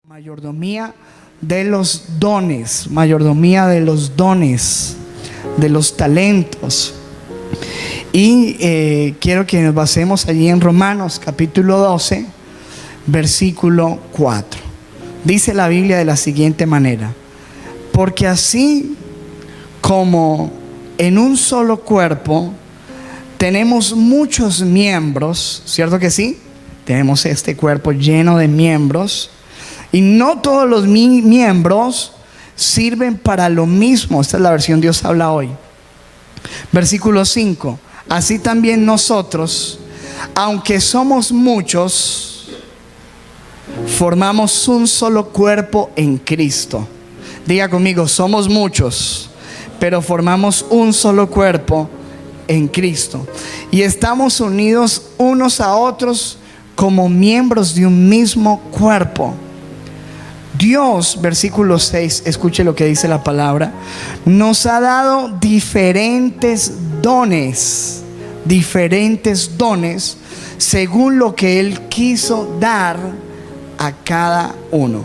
Mayordomía de los dones, mayordomía de los dones, de los talentos. Y quiero que nos basemos allí en Romanos capítulo 12, versículo 4. Dice la Biblia de la siguiente manera: porque así como en un solo cuerpo tenemos muchos miembros, ¿cierto que sí? Tenemos este cuerpo lleno de miembros, y no todos los miembros sirven para lo mismo. Esta es la versión Dios habla hoy. Versículo 5. Así también nosotros, aunque somos muchos, formamos un solo cuerpo en Cristo. Diga conmigo: somos muchos, pero formamos un solo cuerpo en Cristo. Y estamos unidos unos a otros como miembros de un mismo cuerpo. Dios, versículo 6, escuche lo que dice la palabra, nos ha dado diferentes dones según lo que Él quiso dar a cada uno.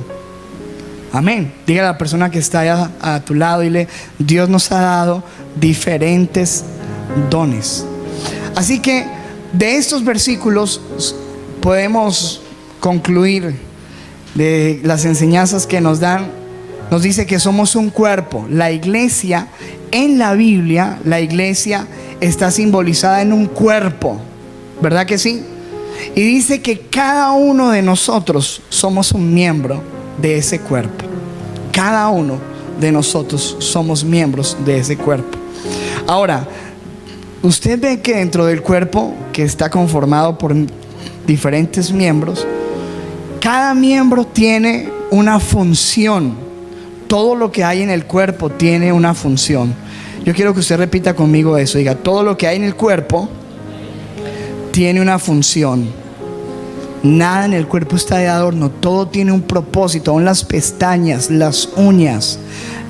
Amén. Diga a la persona que está allá a tu lado, dile: Dios nos ha dado diferentes dones. Así que de estos versículos podemos concluir de las enseñanzas que nos dan. Nos dice que somos un cuerpo. La iglesia, en la Biblia, la iglesia está simbolizada en un cuerpo, ¿verdad que sí? Y dice que cada uno de nosotros somos un miembro de ese cuerpo. Cada uno de nosotros somos miembros de ese cuerpo. Ahora, usted ve que dentro del cuerpo, que está conformado por diferentes miembros, cada miembro tiene una función. Todo lo que hay en el cuerpo tiene una función. Yo quiero que usted repita conmigo eso. Diga: todo lo que hay en el cuerpo tiene una función. Nada en el cuerpo está de adorno. Todo tiene un propósito. Aún las pestañas, las uñas,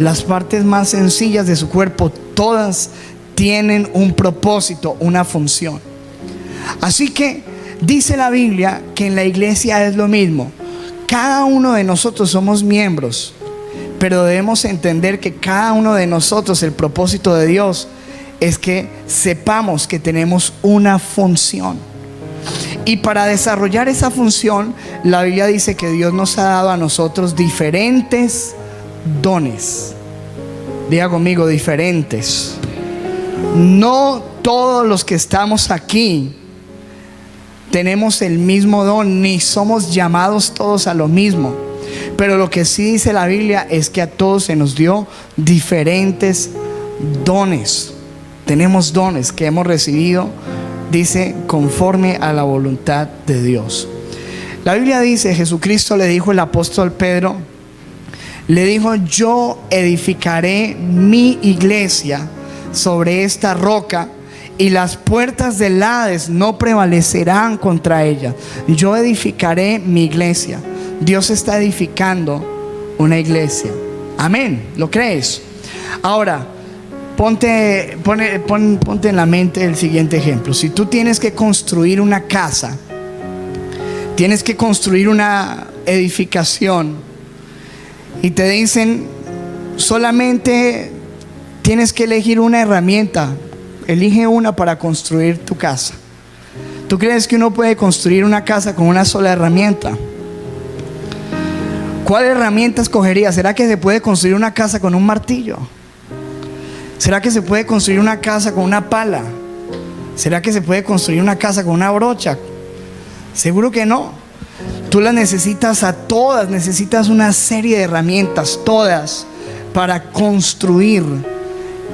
las partes más sencillas de su cuerpo, todas tienen un propósito, una función. Así que dice la Biblia que en la iglesia es lo mismo. Cada uno de nosotros somos miembros, pero debemos entender que cada uno de nosotros, el propósito de Dios es que sepamos que tenemos una función. Y para desarrollar esa función, la Biblia dice que Dios nos ha dado a nosotros diferentes dones. Diga conmigo: diferentes. No todos los que estamos aquí tenemos el mismo don, ni somos llamados todos a lo mismo. Pero lo que sí dice la Biblia es que a todos se nos dio diferentes dones. Tenemos dones que hemos recibido, dice, conforme a la voluntad de Dios. La Biblia dice, Jesucristo le dijo al apóstol Pedro, le dijo: yo edificaré mi iglesia sobre esta roca, y las puertas del Hades no prevalecerán contra ella. Yo edificaré mi iglesia. Dios está edificando una iglesia. Amén. ¿Lo crees? Ahora, ponte en la mente el siguiente ejemplo. Si tú tienes que construir una casa, tienes que construir una edificación, y te dicen: solamente tienes que elegir una herramienta. Elige una para construir tu casa. ¿Tú crees que uno puede construir una casa con una sola herramienta? ¿Cuál herramienta escogería? ¿Será que se puede construir una casa con un martillo? ¿Será que se puede construir una casa con una pala? ¿Será que se puede construir una casa con una brocha? Seguro que no. Tú las necesitas a todas. Necesitas una serie de herramientas, todas, para construir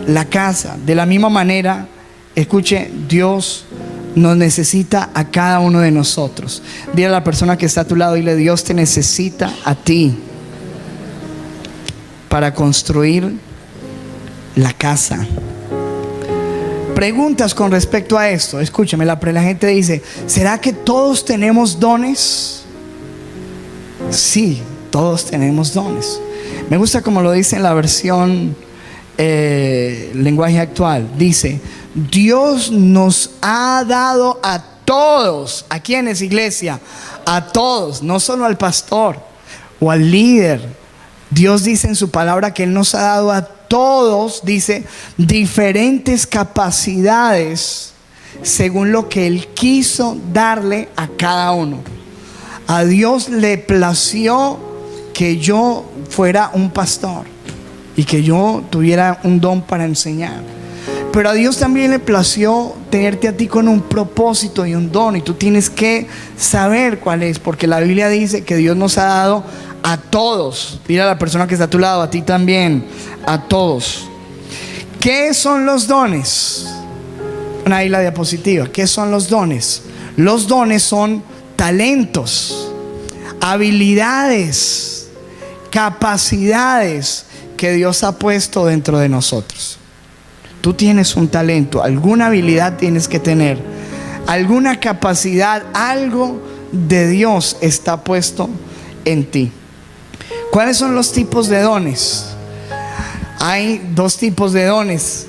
la casa. De la misma manera, escuche, Dios nos necesita a cada uno de nosotros. Dile a la persona que está a tu lado, dile: Dios te necesita a ti para construir la casa. Preguntas con respecto a esto. Escúcheme, la gente dice: ¿será que todos tenemos dones? Sí, todos tenemos dones. Me gusta como lo dice en la versión lenguaje actual. Dice: Dios nos ha dado a todos. ¿A quiénes, iglesia? A todos, no solo al pastor. o al líder. Dios dice en su palabra que Él nos ha dado a todos, dice, diferentes capacidades según lo que Él quiso darle a cada uno. A Dios le plació que yo fuera un pastor y que yo tuviera un don para enseñar. Pero a Dios también le plació tenerte a ti con un propósito y un don, y tú tienes que saber cuál es, porque la Biblia dice que Dios nos ha dado a todos. Mira a la persona que está a tu lado, a ti también, a todos. ¿Qué son los dones? Ahí la diapositiva. ¿Qué son los dones? Los dones son talentos, habilidades, capacidades que Dios ha puesto dentro de nosotros. Tú tienes un talento, alguna habilidad tienes que tener, alguna capacidad, algo de Dios está puesto en ti. ¿Cuáles son los tipos de dones? Hay dos tipos de dones.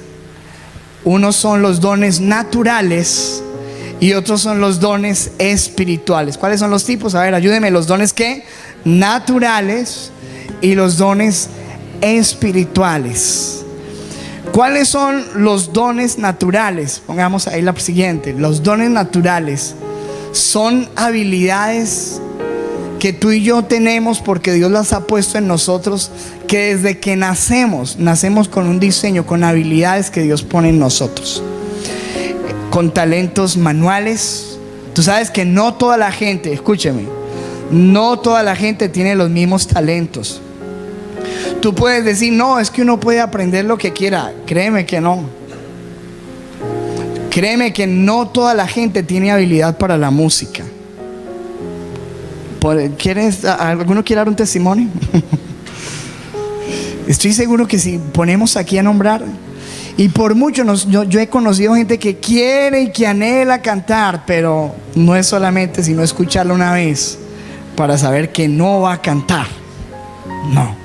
Unos son los dones naturales y otros son los dones espirituales. ¿Cuáles son los tipos? A ver, ayúdeme. Los dones ¿qué? Naturales y los dones espirituales. ¿Cuáles son los dones naturales? Pongamos ahí la siguiente. Los dones naturales son habilidades que tú y yo tenemos porque Dios las ha puesto en nosotros, que desde que nacemos con un diseño, con habilidades que Dios pone en nosotros, con talentos manuales. Tú sabes que no toda la gente, escúcheme, no toda la gente tiene los mismos talentos. Tú puedes decir, no, es que uno puede aprender lo que quiera. Créeme que no. Créeme que no toda la gente tiene habilidad para la música. ¿Alguno quiere dar un testimonio? Estoy seguro que si ponemos aquí a nombrar, y por mucho yo he conocido gente que quiere y que anhela cantar, pero no es solamente sino escucharlo una vez para saber que no va a cantar. No,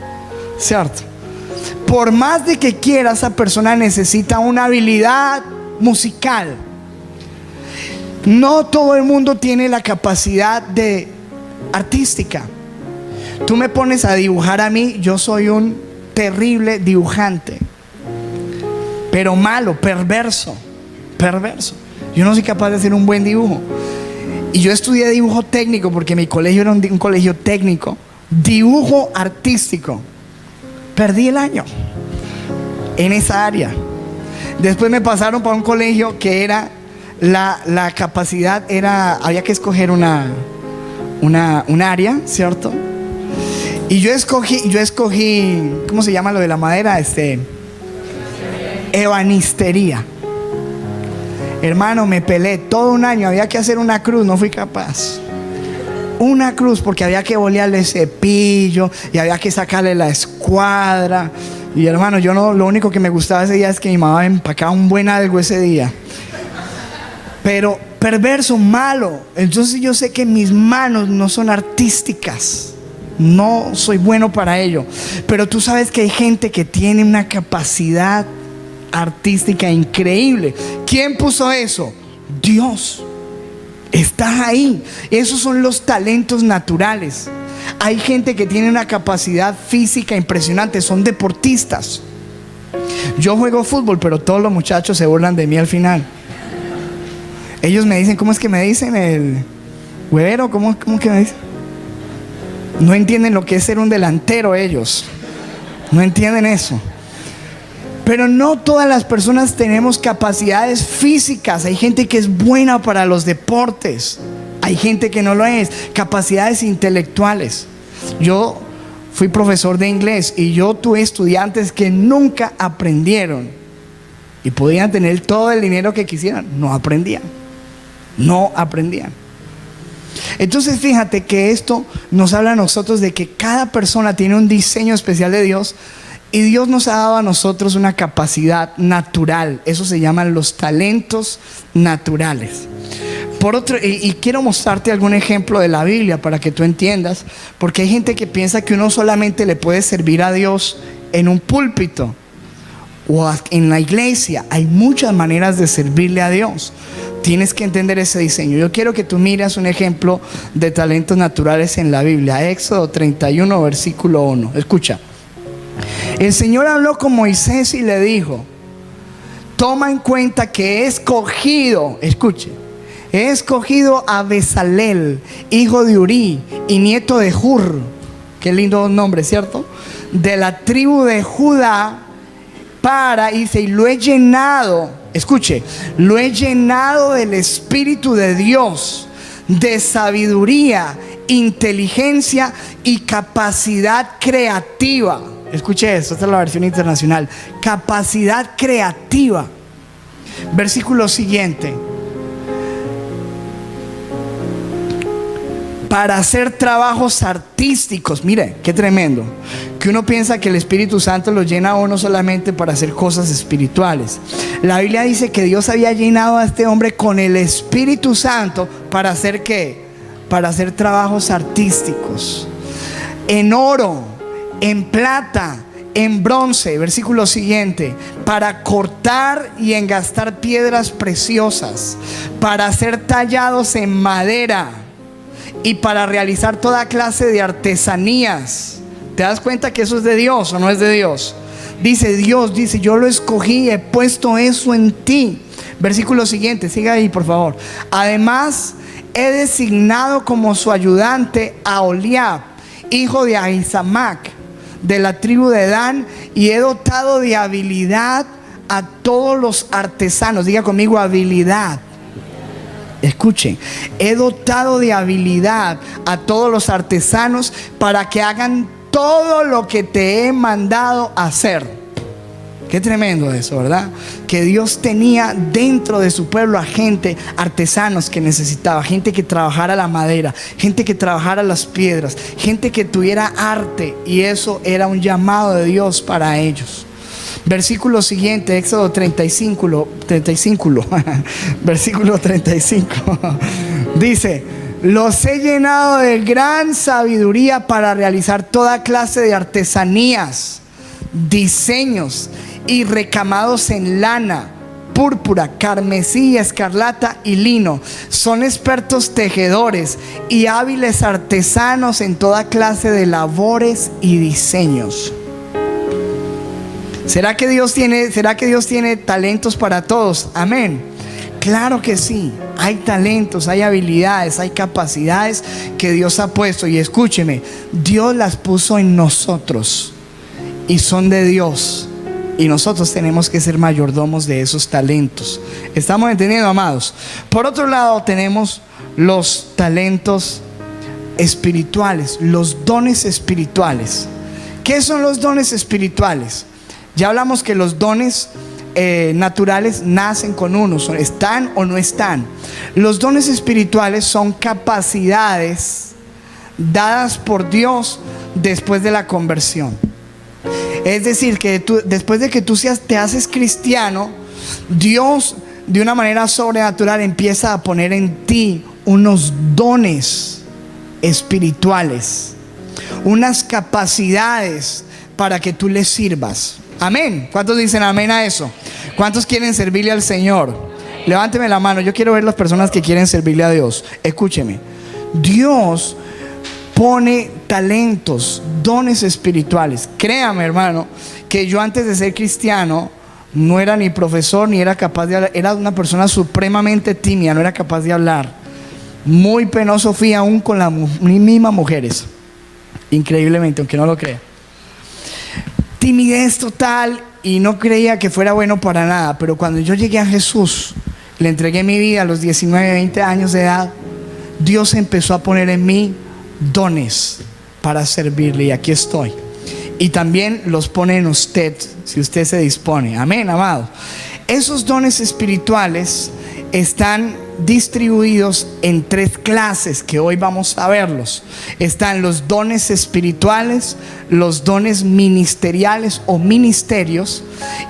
¿cierto? Por más de que quiera, esa persona necesita una habilidad musical. No todo el mundo tiene la capacidad artística. Tú me pones a dibujar a mí, yo soy un terrible dibujante, pero malo, perverso. Yo no soy capaz de hacer un buen dibujo. Y yo estudié dibujo técnico porque mi colegio era un colegio técnico. Dibujo artístico. Perdí el año en esa área. Después me pasaron para un colegio que era la capacidad había que escoger un área, ¿cierto? Y yo escogí, ¿cómo se llama lo de la madera? Ebanistería. Hermano, me peleé todo un año, había que hacer una cruz, no fui capaz. Una cruz porque había que bolearle cepillo y había que sacarle la escuadra. Y hermano, lo único que me gustaba ese día es que mi mamá empacaba un buen algo ese día. Pero perverso, malo. Entonces yo sé que mis manos no son artísticas, no soy bueno para ello. Pero tú sabes que hay gente que tiene una capacidad artística increíble. ¿Quién puso eso? Dios. Está ahí. Esos son los talentos naturales. Hay gente que tiene una capacidad física impresionante, son deportistas. Yo juego fútbol, pero todos los muchachos se burlan de mí al final. Ellos me dicen, ¿cómo es que me dicen? El huevero, ¿cómo que me dicen? No entienden lo que es ser un delantero ellos. No entienden eso. Pero no todas las personas tenemos capacidades físicas. Hay gente que es buena para los deportes, hay gente que no lo es. Capacidades intelectuales. Yo fui profesor de inglés y yo tuve estudiantes que nunca aprendieron y podían tener todo el dinero que quisieran, no aprendían. Entonces fíjate que esto nos habla a nosotros de que cada persona tiene un diseño especial de Dios. Y Dios nos ha dado a nosotros una capacidad natural. Eso se llaman los talentos naturales. Y quiero mostrarte algún ejemplo de la Biblia para que tú entiendas. Porque hay gente que piensa que uno solamente le puede servir a Dios en un púlpito en la iglesia. Hay muchas maneras de servirle a Dios. Tienes que entender ese diseño. Yo quiero que tú mires un ejemplo de talentos naturales en la Biblia. Éxodo 31, versículo 1. Escucha. El Señor habló con Moisés y le dijo: toma en cuenta que he escogido, escuche, he escogido a Bezalel, hijo de Uri y nieto de Hur. Qué lindo nombre, ¿cierto? De la tribu de Judá, y lo he llenado, escuche, lo he llenado del Espíritu de Dios, de sabiduría, inteligencia y capacidad creativa. Escuche esto, esta es la versión internacional. Capacidad creativa. Versículo siguiente. Para hacer trabajos artísticos. Mire, qué tremendo. Que uno piensa que el Espíritu Santo lo llena a uno solamente para hacer cosas espirituales. La Biblia dice que Dios había llenado a este hombre con el Espíritu Santo. ¿Para hacer qué? Para hacer trabajos artísticos. En oro, en plata, en bronce. Versículo siguiente. Para cortar y engastar piedras preciosas, para ser tallados en madera y para realizar toda clase de artesanías. ¿Te das cuenta que eso es de Dios o no es de Dios? Dice Dios, dice: yo lo escogí, he puesto eso en ti. Versículo siguiente, siga ahí por favor. Además, he designado como su ayudante a Oliab, hijo de Ahisamac, de la tribu de Dan, y he dotado de habilidad a todos los artesanos. Diga conmigo: habilidad. Escuchen, he dotado de habilidad a todos los artesanos para que hagan todo lo que te he mandado hacer. Qué tremendo eso, ¿verdad? Que Dios tenía dentro de su pueblo a gente, artesanos que necesitaba, gente que trabajara la madera, gente que trabajara las piedras, gente que tuviera arte, y eso era un llamado de Dios para ellos. Versículo siguiente, Éxodo 35, versículo 35. Dice: los he llenado de gran sabiduría para realizar toda clase de artesanías, diseños y recamados en lana, púrpura, carmesí, escarlata y lino. Son expertos tejedores y hábiles artesanos en toda clase de labores y diseños. ¿Será que Dios tiene talentos para todos? Amén. Claro que sí. Hay talentos, hay habilidades, hay capacidades que Dios ha puesto. Y escúcheme, Dios las puso en nosotros y son de Dios. Y nosotros tenemos que ser mayordomos de esos talentos. ¿Estamos entendiendo, amados? Por otro lado, tenemos los talentos espirituales, los dones espirituales. ¿Qué son los dones espirituales? Ya hablamos que los dones naturales nacen con uno, están o no están. Los dones espirituales son capacidades dadas por Dios después de la conversión. Es decir, que después de que tú te haces cristiano, Dios de una manera sobrenatural empieza a poner en ti unos dones espirituales, unas capacidades para que tú le sirvas. Amén. ¿Cuántos dicen amén a eso? ¿Cuántos quieren servirle al Señor? Levánteme la mano. Yo quiero ver las personas que quieren servirle a Dios. Escúcheme. Dios pone talentos, dones espirituales. Créame, hermano, que yo antes de ser cristiano no era ni profesor ni era capaz de hablar. Era una persona supremamente tímida, no era capaz de hablar. Muy penoso fui aún con las mismas mujeres. Increíblemente, aunque no lo crea. Timidez total, y no creía que fuera bueno para nada. Pero cuando yo llegué a Jesús, le entregué mi vida a los 19, 20 años de edad, Dios empezó a poner en mí dones para servirle, y aquí estoy. Y también los pone en usted, si usted se dispone. Amén, amado. Esos dones espirituales están distribuidos en 3 clases que hoy vamos a verlos. Están los dones espirituales, los dones ministeriales o ministerios,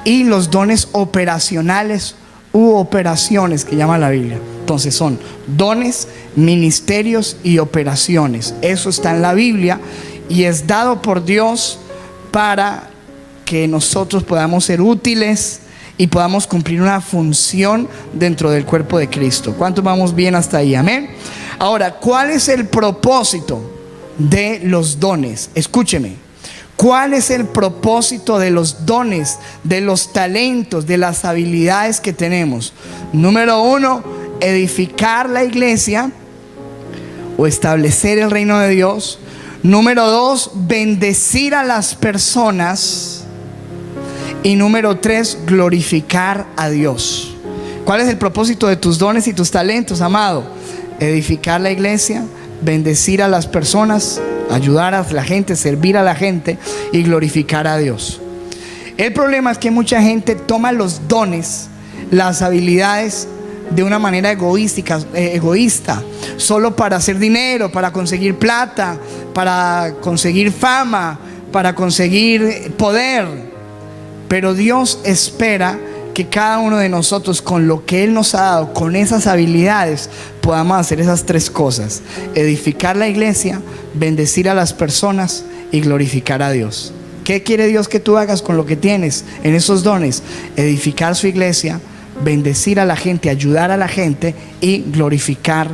y los dones operacionales u operaciones que llama la Biblia. Entonces son dones, ministerios y operaciones. Eso está en la Biblia y es dado por Dios para que nosotros podamos ser útiles y podamos cumplir una función dentro del cuerpo de Cristo. ¿Cuántos vamos bien hasta ahí? Amén. Ahora, ¿cuál es el propósito de los dones? Escúcheme. ¿Cuál es el propósito de los dones, de los talentos, de las habilidades que tenemos? Número 1, edificar la iglesia o establecer el reino de Dios. Número 2, bendecir a las personas. Y número 3, glorificar a Dios. ¿Cuál es el propósito de tus dones y tus talentos, amado? Edificar la iglesia, bendecir a las personas, ayudar a la gente, servir a la gente y glorificar a Dios. El problema es que mucha gente toma los dones, las habilidades de una manera egoísta, solo para hacer dinero, para conseguir plata, para conseguir fama, para conseguir poder. Pero Dios espera que cada uno de nosotros, con lo que Él nos ha dado, con esas habilidades, podamos hacer esas 3 cosas: edificar la iglesia, bendecir a las personas y glorificar a Dios. ¿Qué quiere Dios que tú hagas con lo que tienes en esos dones? Edificar su iglesia, bendecir a la gente, ayudar a la gente y glorificar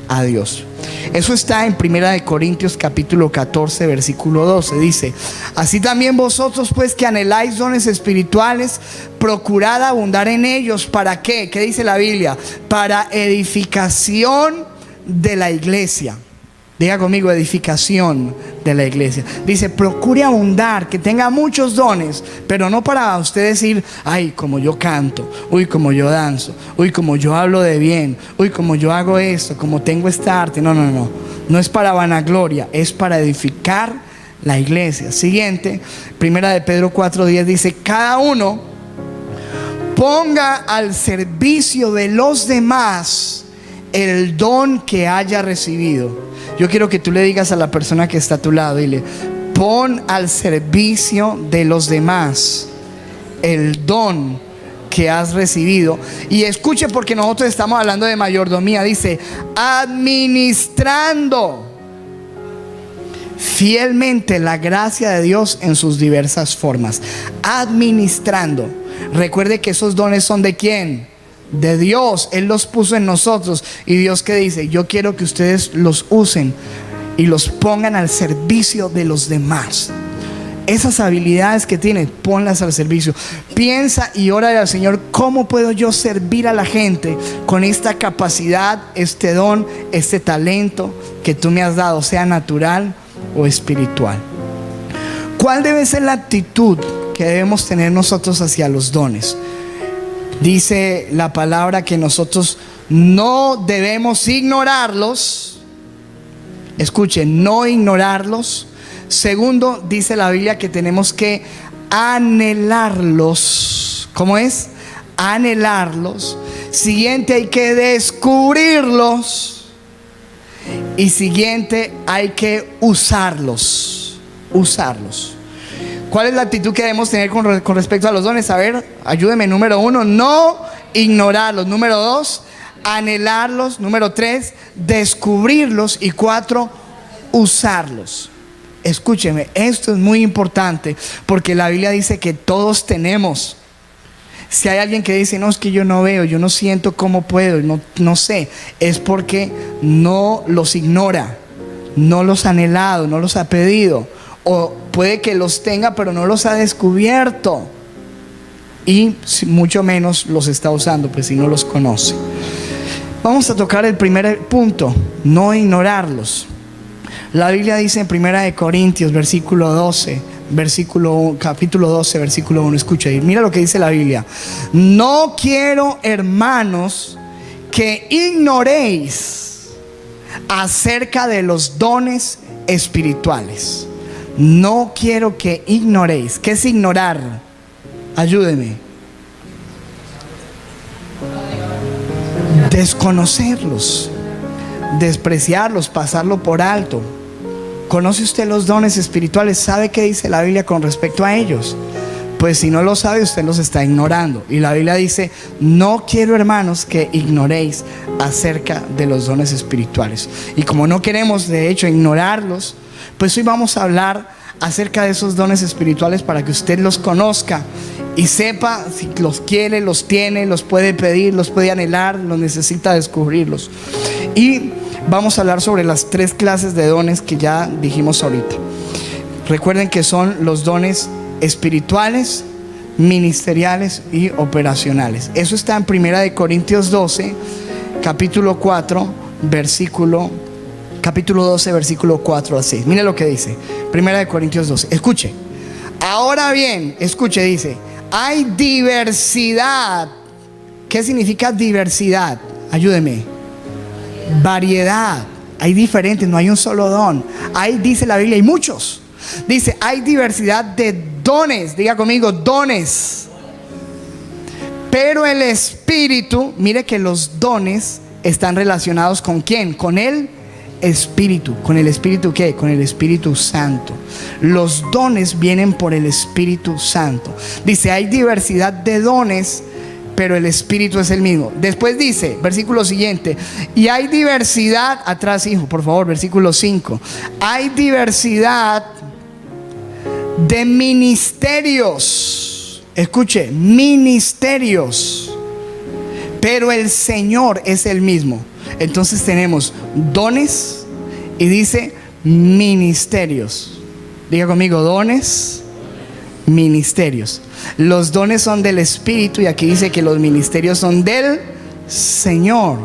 a Dios. Eso está en 1 Corintios capítulo 14 versículo 12. Dice: así también vosotros, pues, que anheláis dones espirituales, procurad abundar en ellos. ¿Para qué? ¿Qué dice la Biblia? Para edificación de la iglesia. Diga conmigo: edificación de la iglesia. Dice: procure abundar, que tenga muchos dones, pero no para usted decir: ay, como yo canto, uy, como yo danzo, uy, como yo hablo de bien, uy, como yo hago esto, como tengo esta arte. No, no, no. No es para vanagloria, es para edificar la iglesia. Siguiente, 1 Pedro 4:10 dice: cada uno ponga al servicio de los demás el don que haya recibido. Yo quiero que tú le digas a la persona que está a tu lado, dile: pon al servicio de los demás el don que has recibido. Y escuche, porque nosotros estamos hablando de mayordomía. Dice: administrando fielmente la gracia de Dios en sus diversas formas. Administrando. Recuerde que esos dones son ¿de quién? De Dios. Él los puso en nosotros. Y Dios, ¿qué dice? Yo quiero que ustedes los usen y los pongan al servicio de los demás. Esas habilidades que tienes, ponlas al servicio. Piensa y ora al Señor: ¿cómo puedo yo servir a la gente con esta capacidad, este don, este talento que tú me has dado, sea natural o espiritual? ¿Cuál debe ser la actitud que debemos tener nosotros hacia los dones? Dice la palabra que nosotros no debemos ignorarlos. Escuchen: no ignorarlos. Segundo, dice la Biblia que tenemos que anhelarlos. ¿Cómo es? Anhelarlos. Siguiente, hay que descubrirlos. Y siguiente, hay que usarlos. Usarlos. ¿Cuál es la actitud que debemos tener con respecto a los dones? A ver, ayúdeme. Número 1, no ignorarlos. Número 2, anhelarlos. Número 3, descubrirlos. Y 4, usarlos. Escúcheme, esto es muy importante, porque la Biblia dice que todos tenemos. Si hay alguien que dice: no, es que yo no veo, yo no siento cómo puedo, no sé, es porque no los ignora, no los ha anhelado, no los ha pedido. O puede que los tenga, pero no los ha descubierto, y mucho menos los está usando, pues si no los conoce. Vamos a tocar el primer punto: no ignorarlos. La Biblia dice en 1 Corintios capítulo 12 versículo 1. Escucha, y mira lo que dice la Biblia: no quiero, hermanos, que ignoréis acerca de los dones espirituales. No quiero que ignoréis. ¿Qué es ignorar? Ayúdeme. Desconocerlos, despreciarlos, pasarlo por alto. ¿Conoce usted los dones espirituales? ¿Sabe qué dice la Biblia con respecto a ellos? Pues si no lo sabe, usted los está ignorando. Y la Biblia dice: no quiero, hermanos, que ignoréis acerca de los dones espirituales. Y como no queremos, de hecho, ignorarlos, pues hoy vamos a hablar acerca de esos dones espirituales para que usted los conozca y sepa si los quiere, los tiene, los puede pedir, los puede anhelar, los necesita descubrirlos. Y vamos a hablar sobre las 3 clases de dones que ya dijimos ahorita. Recuerden que son los dones espirituales, ministeriales y operacionales. Eso está en 1 Corintios 12, capítulo 12, versículo 4 al 6. Mire lo que dice 1 Corintios 12. Escuche. Ahora bien, escuche, dice: hay diversidad. ¿Qué significa diversidad? Ayúdeme. Variedad. Hay diferentes, no hay un solo don. Hay, dice la Biblia, hay muchos. Dice, hay diversidad de dones. Diga conmigo, dones. Pero el Espíritu, mire que los dones están relacionados ¿con quién? Con el Espíritu. ¿Con el Espíritu qué? Con el Espíritu Santo. Los dones vienen por el Espíritu Santo. Dice, hay diversidad de dones, pero el Espíritu es el mismo. Después dice, versículo siguiente, y hay diversidad, atrás hijo, por favor, versículo 5. Hay diversidad de ministerios. Escuche, ministerios, pero el Señor es el mismo. Entonces tenemos dones y dice ministerios. Diga conmigo, dones, ministerios. Los dones son del Espíritu y aquí dice que los ministerios son del Señor.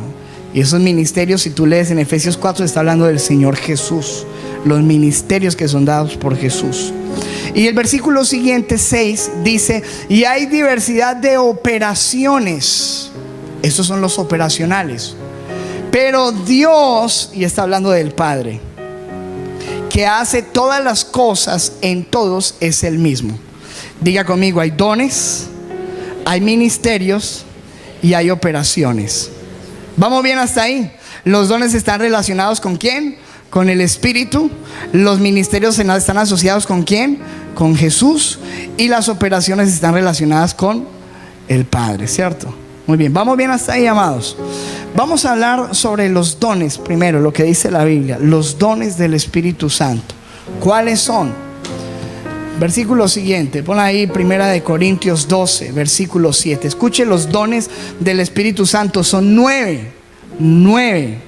Y esos ministerios, si tú lees en Efesios 4, está hablando del Señor Jesús. Los ministerios que son dados por Jesús. Y el versículo siguiente, 6, dice, y hay diversidad de operaciones. Estos son los operacionales. Pero Dios, y está hablando del Padre, que hace todas las cosas en todos, es el mismo. Diga conmigo, hay dones, hay ministerios y hay operaciones. ¿Vamos bien hasta ahí? Los dones están relacionados ¿con quién? Con el Espíritu. Los ministerios están asociados ¿con quién? Con Jesús. Y las operaciones están relacionadas con el Padre, ¿cierto? Muy bien, vamos bien hasta ahí, amados. Vamos a hablar sobre los dones primero, lo que dice la Biblia. Los dones del Espíritu Santo. ¿Cuáles son? Versículo siguiente, pon ahí 1 Corintios 12, versículo 7. Escuche, los dones del Espíritu Santo son 9. 9.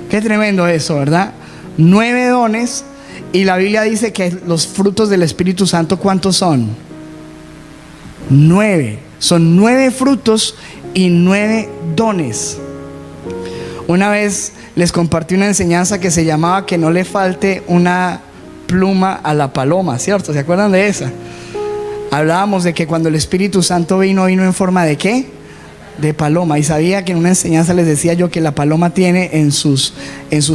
Qué tremendo eso, ¿verdad? 9 dones. Y la Biblia dice que los frutos del Espíritu Santo, ¿cuántos son? 9. Son 9 frutos y 9 dones. Una vez les compartí una enseñanza que se llamaba que no le falte una pluma a la paloma, ¿cierto? ¿Se acuerdan de esa? Hablábamos de que cuando el Espíritu Santo vino en forma de ¿qué? De paloma. Y sabía que en una enseñanza les decía yo que la paloma tiene en sus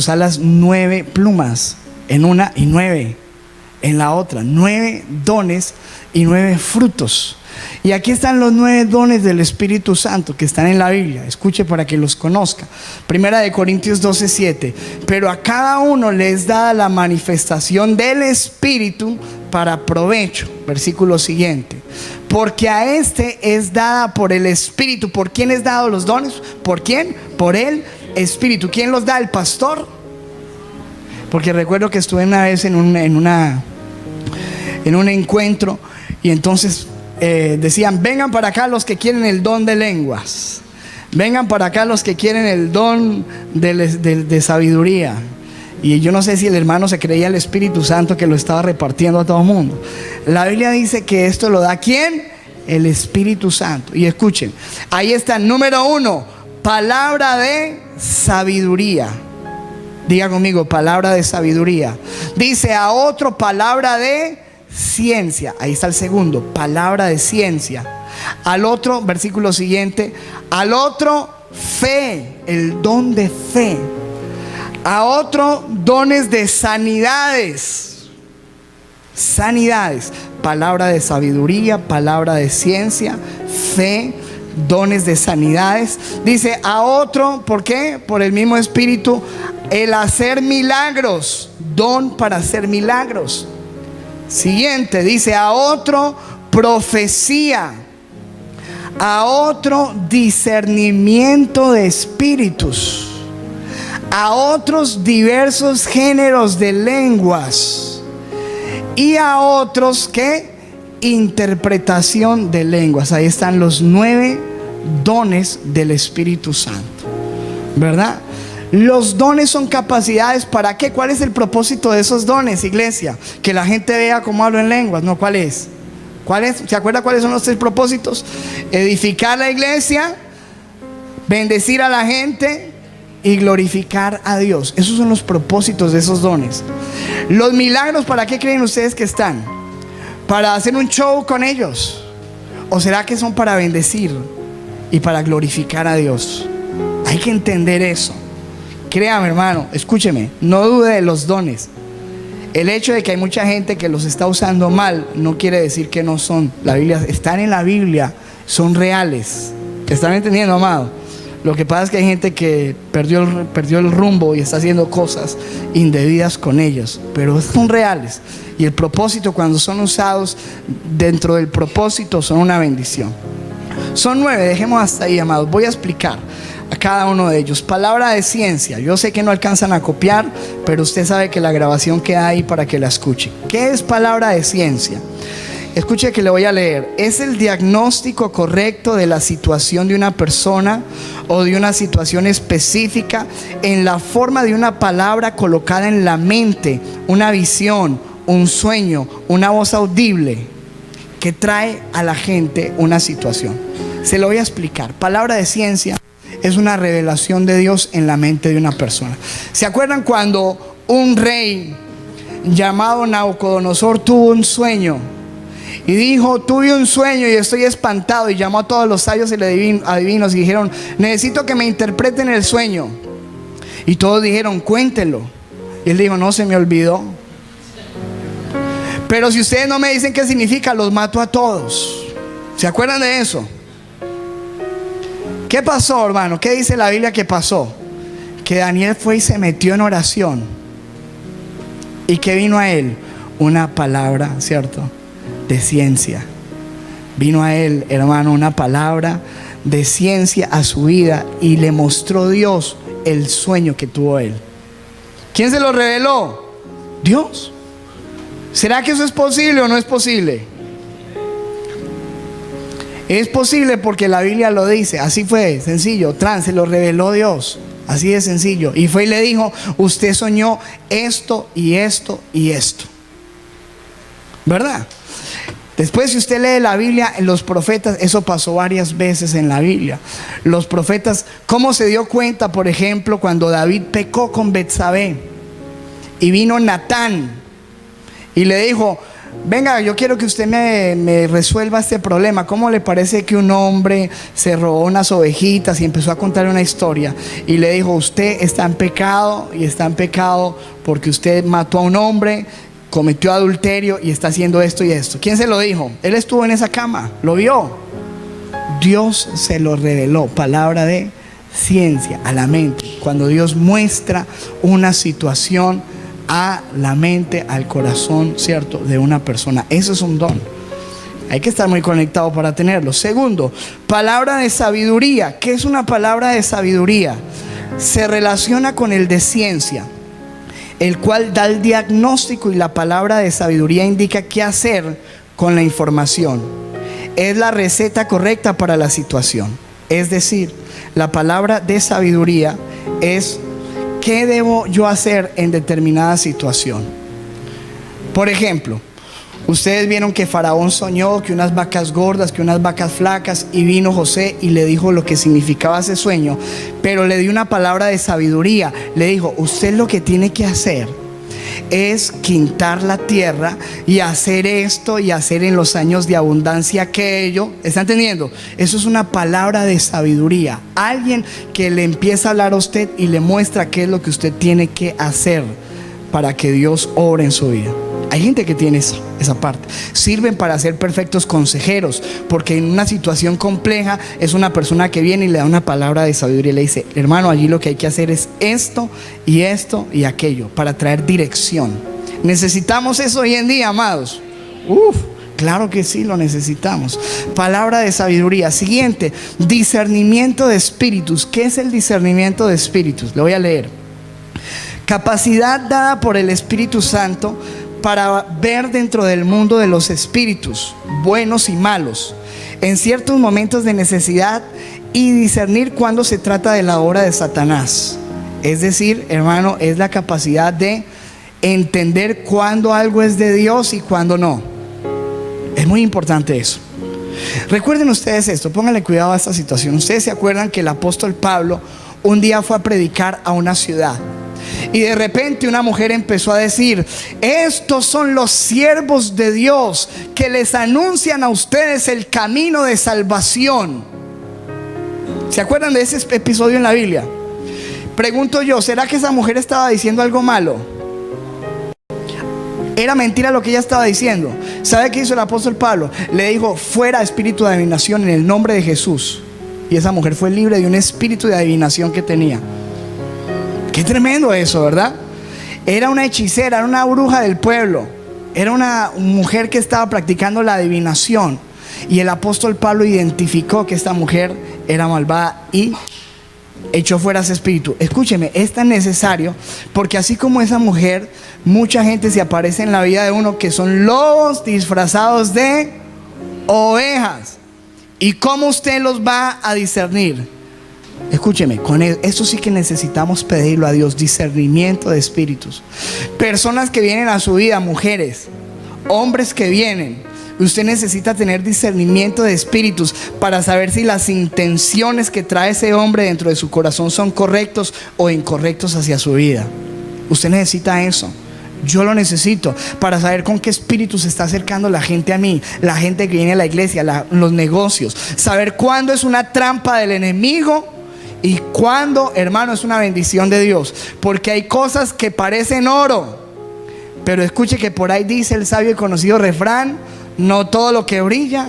alas 9 plumas, en una y 9 en la otra. 9 dones y 9 frutos. Y aquí están los 9 dones del Espíritu Santo que están en la Biblia. Escuche para que los conozca. 1 Corintios 12, 7. Pero a cada uno le es dada la manifestación del Espíritu para provecho. Versículo siguiente. Porque a este es dada por el Espíritu. ¿Por quién es dado los dones? ¿Por quién? Por el Espíritu. ¿Quién los da? ¿El pastor? Porque recuerdo que estuve una vez en un encuentro y entonces decían, vengan para acá los que quieren el don de lenguas, vengan para acá los que quieren el don de sabiduría. Y yo no sé si el hermano se creía el Espíritu Santo que lo estaba repartiendo a todo el mundo. La Biblia dice que esto lo da ¿quién? El Espíritu Santo. Y escuchen, ahí está, número 1, palabra de sabiduría. Diga conmigo, palabra de sabiduría. Dice a otro, palabra de ciencia. Ahí está el segundo, palabra de ciencia. Al otro, versículo siguiente, al otro fe, el don de fe. A otro, dones de sanidades. Sanidades, palabra de sabiduría, palabra de ciencia, fe, dones de sanidades. Dice a otro, ¿por qué? Por el mismo Espíritu, el hacer milagros, don para hacer milagros. Siguiente, dice a otro profecía, a otro discernimiento de espíritus, a otros diversos géneros de lenguas y a otros, ¿qué? Interpretación de lenguas. Ahí están los 9 dones del Espíritu Santo, ¿verdad? Los dones son capacidades. ¿Para qué? ¿Cuál es el propósito de esos dones, iglesia? Que la gente vea cómo hablo en lenguas. No, ¿cuál es? ¿Cuál es? ¿Se acuerda cuáles son los 3 propósitos? Edificar la iglesia, bendecir a la gente y glorificar a Dios. Esos son los propósitos de esos dones. Los milagros, ¿para qué creen ustedes que están? ¿Para hacer un show con ellos? ¿O será que son para bendecir y para glorificar a Dios? Hay que entender eso. Créame, hermano, escúcheme, no dude de los dones. El hecho de que hay mucha gente que los está usando mal no quiere decir que no son. La Biblia, están en la Biblia, son reales. ¿Están entendiendo, amado? Lo que pasa es que hay gente que perdió el rumbo y está haciendo cosas indebidas con ellos, pero son reales. Y el propósito, cuando son usados dentro del propósito, son una bendición. Son 9, dejemos hasta ahí, amados. Voy a explicar a cada uno de ellos. Palabra de ciencia. Yo sé que no alcanzan a copiar, pero usted sabe que la grabación queda ahí para que la escuche. ¿Qué es palabra de ciencia? Escuche que le voy a leer. Es el diagnóstico correcto de la situación de una persona o de una situación específica en la forma de una palabra colocada en la mente, una visión, un sueño, una voz audible que trae a la gente una situación. Se lo voy a explicar. Palabra de ciencia es una revelación de Dios en la mente de una persona. ¿Se acuerdan cuando un rey llamado Nabucodonosor tuvo un sueño? Y dijo: tuve un sueño y estoy espantado. Y llamó a todos los sabios y adivinos y dijeron: necesito que me interpreten el sueño. Y todos dijeron: cuéntelo. Y él dijo: no, se me olvidó. Pero si ustedes no me dicen qué significa, los mato a todos. ¿Se acuerdan de eso? ¿Qué pasó, hermano? ¿Qué dice la Biblia que pasó? Que Daniel fue y se metió en oración. ¿Y qué vino a él? Una palabra, ¿cierto?, de ciencia. Vino a él, hermano, una palabra de ciencia a su vida, y le mostró Dios el sueño que tuvo él. ¿Quién se lo reveló? Dios. ¿Será que eso es posible o no es posible? Es posible porque la Biblia lo dice. Así fue, sencillo. Se lo reveló Dios. Así de sencillo. Y fue y le dijo: usted soñó esto y esto y esto, ¿verdad? Después, si usted lee la Biblia, los profetas, eso pasó varias veces en la Biblia. Los profetas, ¿cómo se dio cuenta? Por ejemplo, cuando David pecó con Betsabé y vino Natán y le dijo: venga, yo quiero que usted me resuelva este problema. ¿Cómo le parece que un hombre se robó unas ovejitas? Y empezó a contar una historia. Y le dijo: usted está en pecado, y está en pecado porque usted mató a un hombre, cometió adulterio y está haciendo esto y esto. ¿Quién se lo dijo? Él estuvo en esa cama, lo vio. Dios se lo reveló. Palabra de ciencia a la mente. Cuando Dios muestra una situación a la mente, al corazón, ¿cierto?, de una persona. Eso es un don. Hay que estar muy conectado para tenerlo. Segundo, palabra de sabiduría. ¿Qué es una palabra de sabiduría? Se relaciona con el de ciencia, el cual da el diagnóstico, y la palabra de sabiduría indica qué hacer con la información. Es la receta correcta para la situación. Es decir, la palabra de sabiduría es qué debo yo hacer en determinada situación. Por ejemplo, ustedes vieron que Faraón soñó que unas vacas gordas, que unas vacas flacas, y vino José y le dijo lo que significaba ese sueño, pero le dio una palabra de sabiduría. Le dijo: usted lo que tiene que hacer es quintar la tierra y hacer esto y hacer en los años de abundancia aquello. ¿Está entendiendo? Eso es una palabra de sabiduría. Alguien que le empieza a hablar a usted y le muestra qué es lo que usted tiene que hacer para que Dios obre en su vida. Hay gente que tiene esa parte. Sirven para ser perfectos consejeros, porque en una situación compleja es una persona que viene y le da una palabra de sabiduría y le dice: hermano, allí lo que hay que hacer es esto y esto y aquello, para traer dirección. ¿Necesitamos eso hoy en día, amados? Claro que sí, lo necesitamos. Palabra de sabiduría. Siguiente, discernimiento de espíritus. ¿Qué es el discernimiento de espíritus? Lo voy a leer. Capacidad dada por el Espíritu Santo para ver dentro del mundo de los espíritus, buenos y malos, en ciertos momentos de necesidad, y discernir cuando se trata de la obra de Satanás. Es decir, hermano, es la capacidad de entender cuándo algo es de Dios y cuándo no. Es muy importante eso. Recuerden ustedes esto, pónganle cuidado a esta situación. Ustedes se acuerdan que el apóstol Pablo un día fue a predicar a una ciudad, y de repente una mujer empezó a decir: estos son los siervos de Dios que les anuncian a ustedes el camino de salvación. ¿Se acuerdan de ese episodio en la Biblia? Pregunto yo, ¿será que esa mujer estaba diciendo algo malo? Era mentira lo que ella estaba diciendo. ¿Sabe qué hizo el apóstol Pablo? Le dijo: fuera espíritu de adivinación en el nombre de Jesús. Y esa mujer fue libre de un espíritu de adivinación que tenía. Qué tremendo eso, ¿verdad? Era una hechicera, era una bruja del pueblo. Era una mujer que estaba practicando la adivinación. Y el apóstol Pablo identificó que esta mujer era malvada y echó fuera ese espíritu. Escúcheme, es tan necesario, porque así como esa mujer, mucha gente se aparece en la vida de uno que son lobos disfrazados de ovejas. ¿Y cómo usted los va a discernir? Escúcheme, con esto sí que necesitamos pedirlo a Dios: discernimiento de espíritus. Personas que vienen a su vida, mujeres, hombres que vienen, usted necesita tener discernimiento de espíritus para saber si las intenciones que trae ese hombre dentro de su corazón son correctos o incorrectos hacia su vida. Usted necesita eso. Yo lo necesito para saber con qué espíritu se está acercando la gente a mí, la gente que viene a la iglesia, los negocios. Saber cuándo es una trampa del enemigo y cuándo, hermano, es una bendición de Dios. Porque hay cosas que parecen oro, pero escuche que por ahí dice el sabio y conocido refrán: no todo lo que brilla.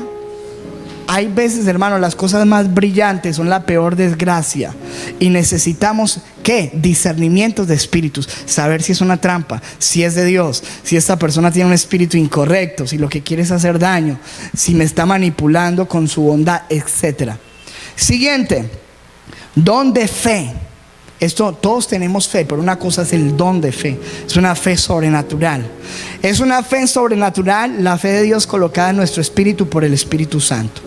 Hay veces, hermano, las cosas más brillantes son la peor desgracia. Y necesitamos, ¿qué? Discernimientos de espíritus. Saber si es una trampa, si es de Dios, si esta persona tiene un espíritu incorrecto, si lo que quiere es hacer daño, si me está manipulando con su bondad, etc. Siguiente, don de fe. Esto, todos tenemos fe, pero una cosa es el don de fe. Es una fe sobrenatural. Es una fe sobrenatural, la fe de Dios colocada en nuestro espíritu por el Espíritu Santo.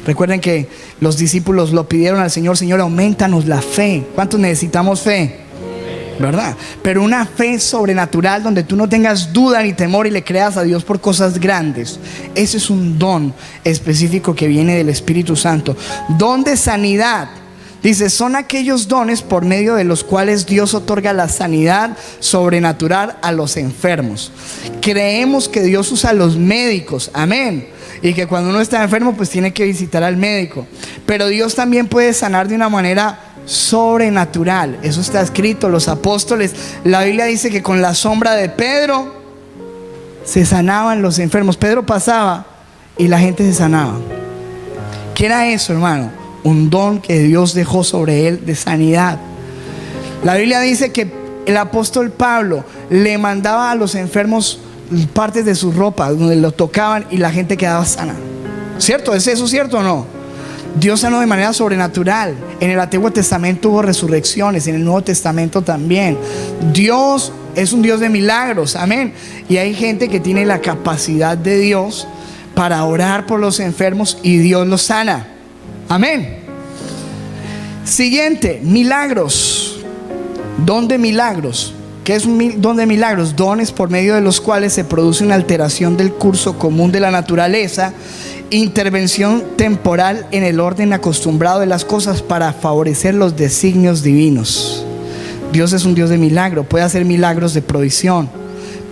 Recuerden que los discípulos lo pidieron al Señor: Señor, aumentanos la fe. ¿Cuántos necesitamos fe? ¿Verdad? Pero una fe sobrenatural donde tú no tengas duda ni temor y le creas a Dios por cosas grandes. Ese es un don específico que viene del Espíritu Santo. Don de sanidad. Dice: son aquellos dones por medio de los cuales Dios otorga la sanidad sobrenatural a los enfermos. Creemos que Dios usa a los médicos, amén, y que cuando uno está enfermo pues tiene que visitar al médico. Pero Dios también puede sanar de una manera sobrenatural. Eso está escrito. Los apóstoles, la Biblia dice que con la sombra de Pedro se sanaban los enfermos. Pedro pasaba y la gente se sanaba. ¿Qué era eso, hermano? Un don que Dios dejó sobre él de sanidad. La Biblia dice que el apóstol Pablo le mandaba a los enfermos partes de su ropa donde lo tocaban y la gente quedaba sana. ¿Cierto? ¿Es eso cierto o no? Dios sanó de manera sobrenatural. En el Antiguo Testamento hubo resurrecciones, en el Nuevo Testamento también. Dios es un Dios de milagros, amén. Y hay gente que tiene la capacidad de Dios para orar por los enfermos y Dios los sana. Amén. Siguiente, milagros. Don de milagros. ¿Qué es un don de milagros? Dones por medio de los cuales se produce una alteración del curso común de la naturaleza, intervención temporal en el orden acostumbrado de las cosas para favorecer los designios divinos. Dios es un Dios de milagro. Puede hacer milagros de provisión,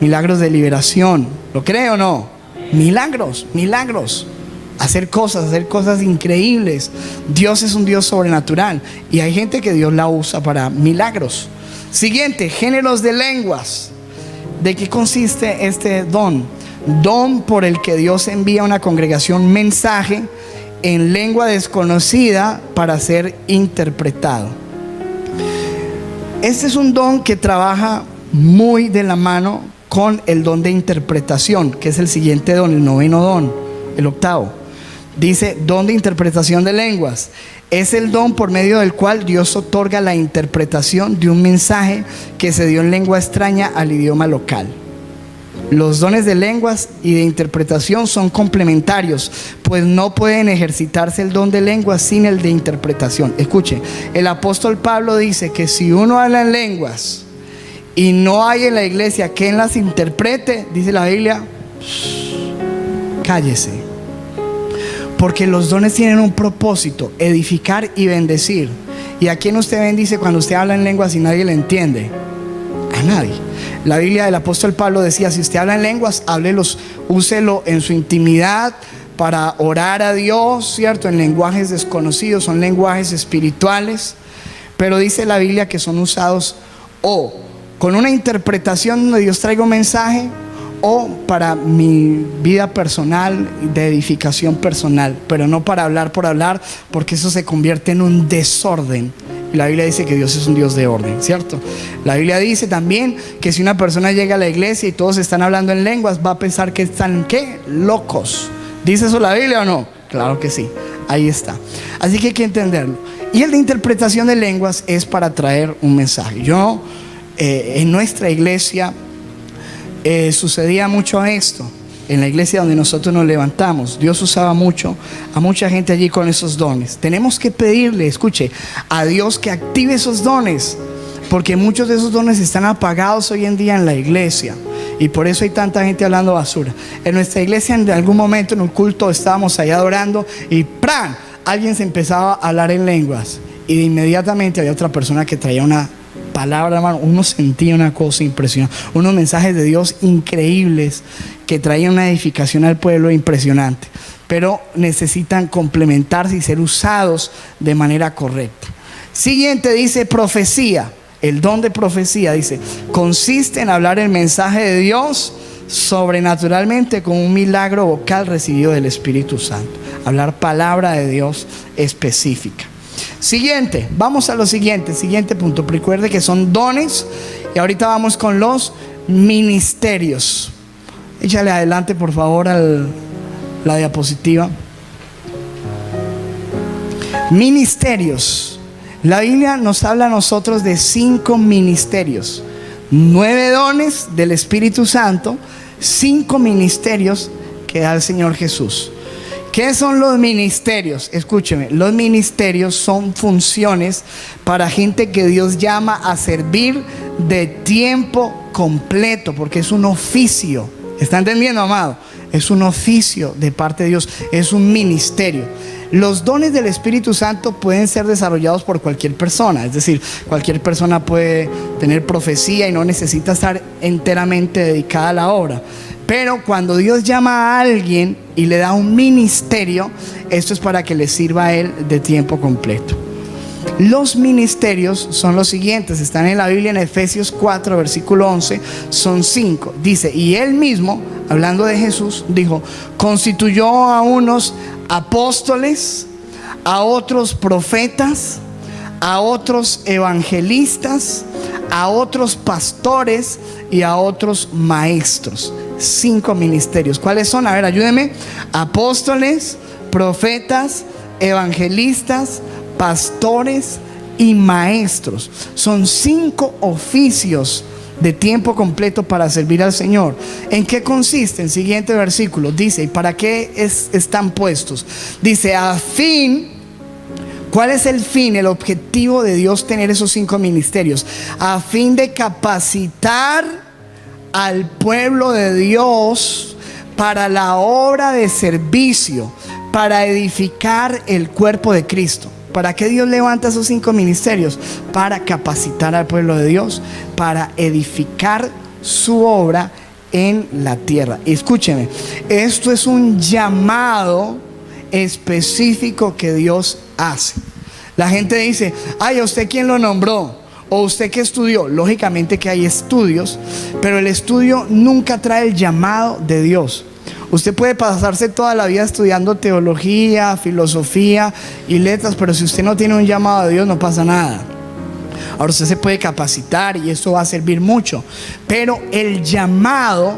milagros de liberación. ¿Lo cree o no? Milagros, milagros. Hacer cosas increíbles. Dios es un Dios sobrenatural y hay gente que Dios la usa para milagros. Siguiente, géneros de lenguas. ¿De qué consiste este don? Don por el que Dios envía a una congregación mensaje en lengua desconocida para ser interpretado. Este es un don que trabaja muy de la mano con el don de interpretación, que es el siguiente don, el noveno don, el octavo. Dice don de interpretación de lenguas. Es el don por medio del cual Dios otorga la interpretación de un mensaje que se dio en lengua extraña al idioma local. Los dones de lenguas y de interpretación son complementarios, pues no pueden ejercitarse el don de lenguas sin el de interpretación. Escuche, el apóstol Pablo dice que si uno habla en lenguas y no hay en la iglesia quien las interprete, dice la Biblia, cállese. Porque los dones tienen un propósito: edificar y bendecir. ¿Y a quién usted bendice cuando usted habla en lenguas y nadie le entiende? A nadie. La Biblia del apóstol Pablo decía: si usted habla en lenguas, úselo en su intimidad para orar a Dios, ¿cierto? En lenguajes desconocidos, son lenguajes espirituales. Pero dice la Biblia que son usados o con una interpretación donde Dios traiga un mensaje, o para mi vida personal, de edificación personal, pero no para hablar por hablar, porque eso se convierte en un desorden. Y la Biblia dice que Dios es un Dios de orden, ¿cierto? La Biblia dice también que si una persona llega a la iglesia y todos están hablando en lenguas, va a pensar que están, ¿qué? Locos. ¿Dice eso la Biblia o no? Claro que sí, ahí está. Así que hay que entenderlo. Y el de interpretación de lenguas es para traer un mensaje. En nuestra iglesia sucedía mucho esto. En la iglesia donde nosotros nos levantamos, Dios usaba mucho a mucha gente allí con esos dones. Tenemos que pedirle, escuche, a Dios que active esos dones, porque muchos de esos dones están apagados hoy en día en la iglesia, y por eso hay tanta gente hablando basura. En nuestra iglesia, en algún momento en un culto estábamos allá adorando y ¡pran! Alguien se empezaba a hablar en lenguas, y de inmediatamente había otra persona que traía una palabra, hermano. Uno sentía una cosa impresionante, unos mensajes de Dios increíbles que traían una edificación al pueblo impresionante, pero necesitan complementarse y ser usados de manera correcta. Siguiente dice profecía. El don de profecía, dice, consiste en hablar el mensaje de Dios sobrenaturalmente con un milagro vocal recibido del Espíritu Santo. Hablar palabra de Dios específica. Siguiente, vamos a lo siguiente punto. Recuerde que son dones, y ahorita vamos con los ministerios. Échale adelante por favor la diapositiva. Ministerios. La Biblia nos habla a nosotros de 5 ministerios, 9 dones del Espíritu Santo, 5 ministerios que da el Señor Jesús. ¿Qué son los ministerios? Escúcheme, los ministerios son funciones para gente que Dios llama a servir de tiempo completo, porque es un oficio. ¿Está entendiendo, amado? Es un oficio de parte de Dios, es un ministerio. Los dones del Espíritu Santo pueden ser desarrollados por cualquier persona, es decir, cualquier persona puede tener profecía y no necesita estar enteramente dedicada a la obra. Pero cuando Dios llama a alguien y le da un ministerio, esto es para que le sirva a él de tiempo completo. Los ministerios son los siguientes, están en la Biblia en Efesios 4, versículo 11, son 5. Dice, y él mismo, hablando de Jesús, dijo, constituyó a unos apóstoles, a otros profetas, a otros evangelistas, a otros pastores y a otros maestros. 5 ministerios. ¿Cuáles son? A ver, ayúdeme. Apóstoles, profetas, evangelistas, pastores y maestros. Son 5 oficios de tiempo completo para servir al Señor. ¿En qué consisten? Siguiente versículo dice, ¿y para qué están puestos? Dice, a fin. ¿Cuál es el fin, el objetivo de Dios tener esos 5 ministerios? A fin de capacitar al pueblo de Dios para la obra de servicio, para edificar el cuerpo de Cristo. ¿Para qué Dios levanta esos 5 ministerios? Para capacitar al pueblo de Dios, para edificar su obra en la tierra. Escúcheme, esto es un llamado específico que Dios hace. La gente dice, ay, ¿a usted quién lo nombró? ¿O usted qué estudió? Lógicamente que hay estudios, pero el estudio nunca trae el llamado de Dios. Usted puede pasarse toda la vida estudiando teología, filosofía y letras, pero si usted no tiene un llamado de Dios, no pasa nada. Ahora usted se puede capacitar y eso va a servir mucho, pero el llamado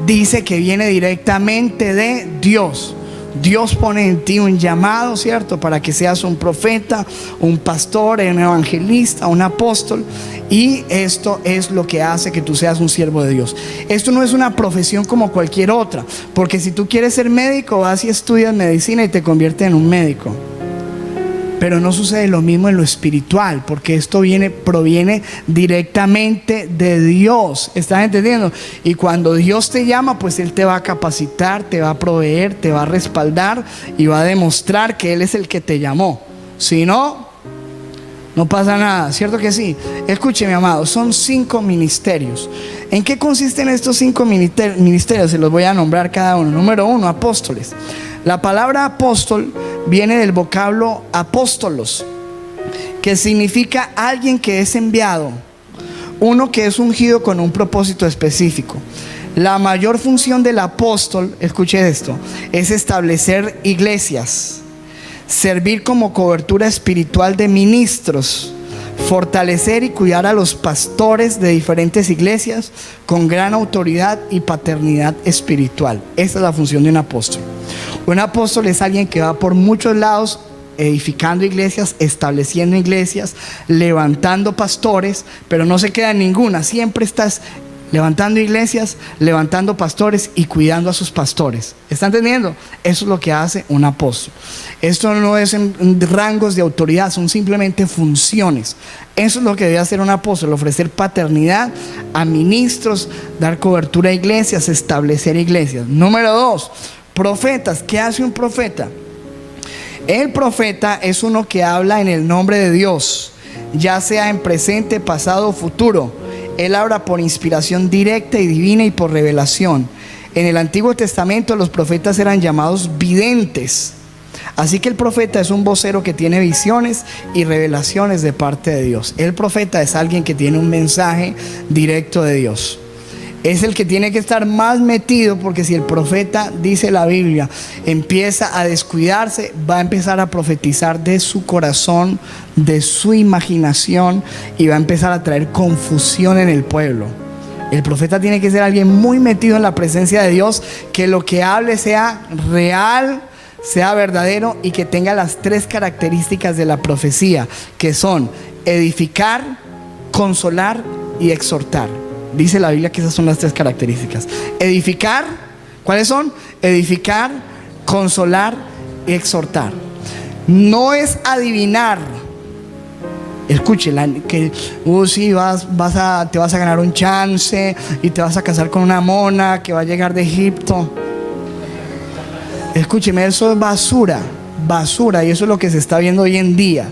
dice que viene directamente de Dios. Dios pone en ti un llamado, ¿cierto? Para que seas un profeta, un pastor, un evangelista, un apóstol. Y esto es lo que hace que tú seas un siervo de Dios. Esto no es una profesión como cualquier otra, porque si tú quieres ser médico, vas y estudias medicina y te conviertes en un médico. Pero no sucede lo mismo en lo espiritual, porque esto proviene directamente de Dios. ¿Estás entendiendo? Y cuando Dios te llama, pues Él te va a capacitar, te va a proveer, te va a respaldar y va a demostrar que Él es el que te llamó. Si no, no pasa nada, ¿cierto que sí? Escuche, amado, son 5 ministerios. ¿En qué consisten estos 5 ministerios? Se los voy a nombrar cada uno. Número 1, apóstoles. La palabra apóstol viene del vocablo apóstolos, que significa alguien que es enviado, uno que es ungido con un propósito específico. La mayor función del apóstol, escuche esto, es establecer iglesias, servir como cobertura espiritual de ministros, fortalecer y cuidar a los pastores de diferentes iglesias con gran autoridad y paternidad espiritual. Esta es la función de un apóstol. Un apóstol es alguien que va por muchos lados edificando iglesias, estableciendo iglesias, levantando pastores, pero no se queda en ninguna. Siempre estás levantando iglesias, levantando pastores y cuidando a sus pastores. ¿Están entendiendo? Eso es lo que hace un apóstol. Esto no es en rangos de autoridad, son simplemente funciones. Eso es lo que debe hacer un apóstol: ofrecer paternidad a ministros, dar cobertura a iglesias, establecer iglesias. Número 2, profetas. ¿Qué hace un profeta? El profeta es uno que habla en el nombre de Dios, ya sea en presente, pasado o futuro. Él habla por inspiración directa y divina y por revelación. En el Antiguo Testamento los profetas eran llamados videntes. Así que el profeta es un vocero que tiene visiones y revelaciones de parte de Dios. El profeta es alguien que tiene un mensaje directo de Dios. Es el que tiene que estar más metido, porque si el profeta, dice la Biblia, empieza a descuidarse, va a empezar a profetizar de su corazón, de su imaginación, y va a empezar a traer confusión en el pueblo. El profeta tiene que ser alguien muy metido en la presencia de Dios, que lo que hable sea real, sea verdadero y que tenga las 3 características de la profecía, que son edificar, consolar y exhortar. Dice la Biblia que esas son las 3 características. Edificar, ¿cuáles son? Edificar, consolar y exhortar. No es adivinar. Escúchela, que sí, te vas a ganar un chance y te vas a casar con una mona que va a llegar de Egipto. Escúcheme, eso es basura, y eso es lo que se está viendo hoy en día.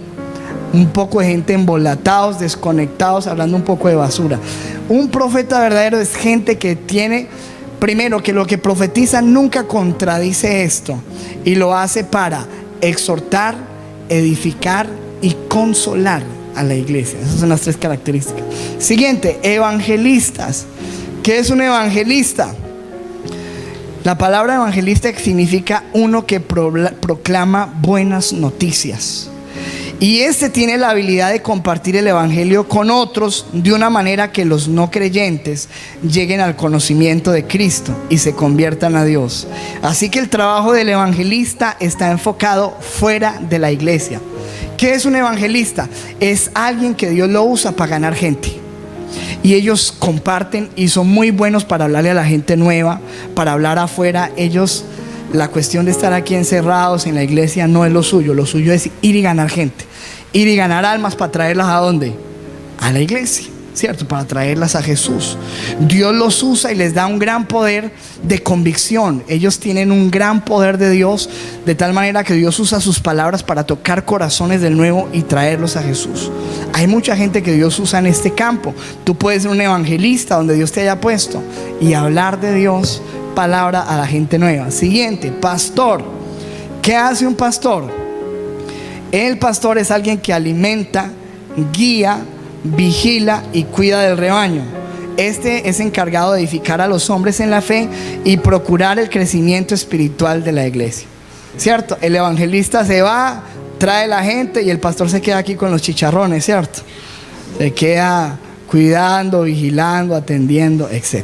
Un poco de gente embolatados, desconectados, hablando un poco de basura. Un profeta verdadero es gente que tiene, primero, que lo que profetiza nunca contradice esto, y lo hace para exhortar, edificar y consolar a la iglesia. Esas son las 3 características. Siguiente, evangelistas. ¿Qué es un evangelista? La palabra evangelista significa uno que proclama buenas noticias. Y este tiene la habilidad de compartir el evangelio con otros de una manera que los no creyentes lleguen al conocimiento de Cristo y se conviertan a Dios. Así que el trabajo del evangelista está enfocado fuera de la iglesia. ¿Qué es un evangelista? Es alguien que Dios lo usa para ganar gente. Y ellos comparten y son muy buenos para hablarle a la gente nueva, para hablar afuera. La cuestión de estar aquí encerrados en la iglesia no es lo suyo es ir y ganar gente, ir y ganar almas para traerlas ¿a dónde? A la iglesia, ¿cierto? Para traerlas a Jesús. Dios los usa y les da un gran poder de convicción. Ellos tienen un gran poder de Dios, de tal manera que Dios usa sus palabras para tocar corazones del nuevo y traerlos a Jesús. Hay mucha gente que Dios usa en este campo. Tú puedes ser un evangelista donde Dios te haya puesto y hablar de Dios, palabra a la gente nueva. Siguiente, pastor. ¿Qué hace un pastor? El pastor es alguien que alimenta, guía, vigila y cuida del rebaño. Este es encargado de edificar a los hombres en la fe y procurar el crecimiento espiritual de la iglesia, ¿cierto? El evangelista se va, trae la gente y el pastor se queda aquí con los chicharrones, ¿cierto? Se queda cuidando, vigilando, atendiendo, etc.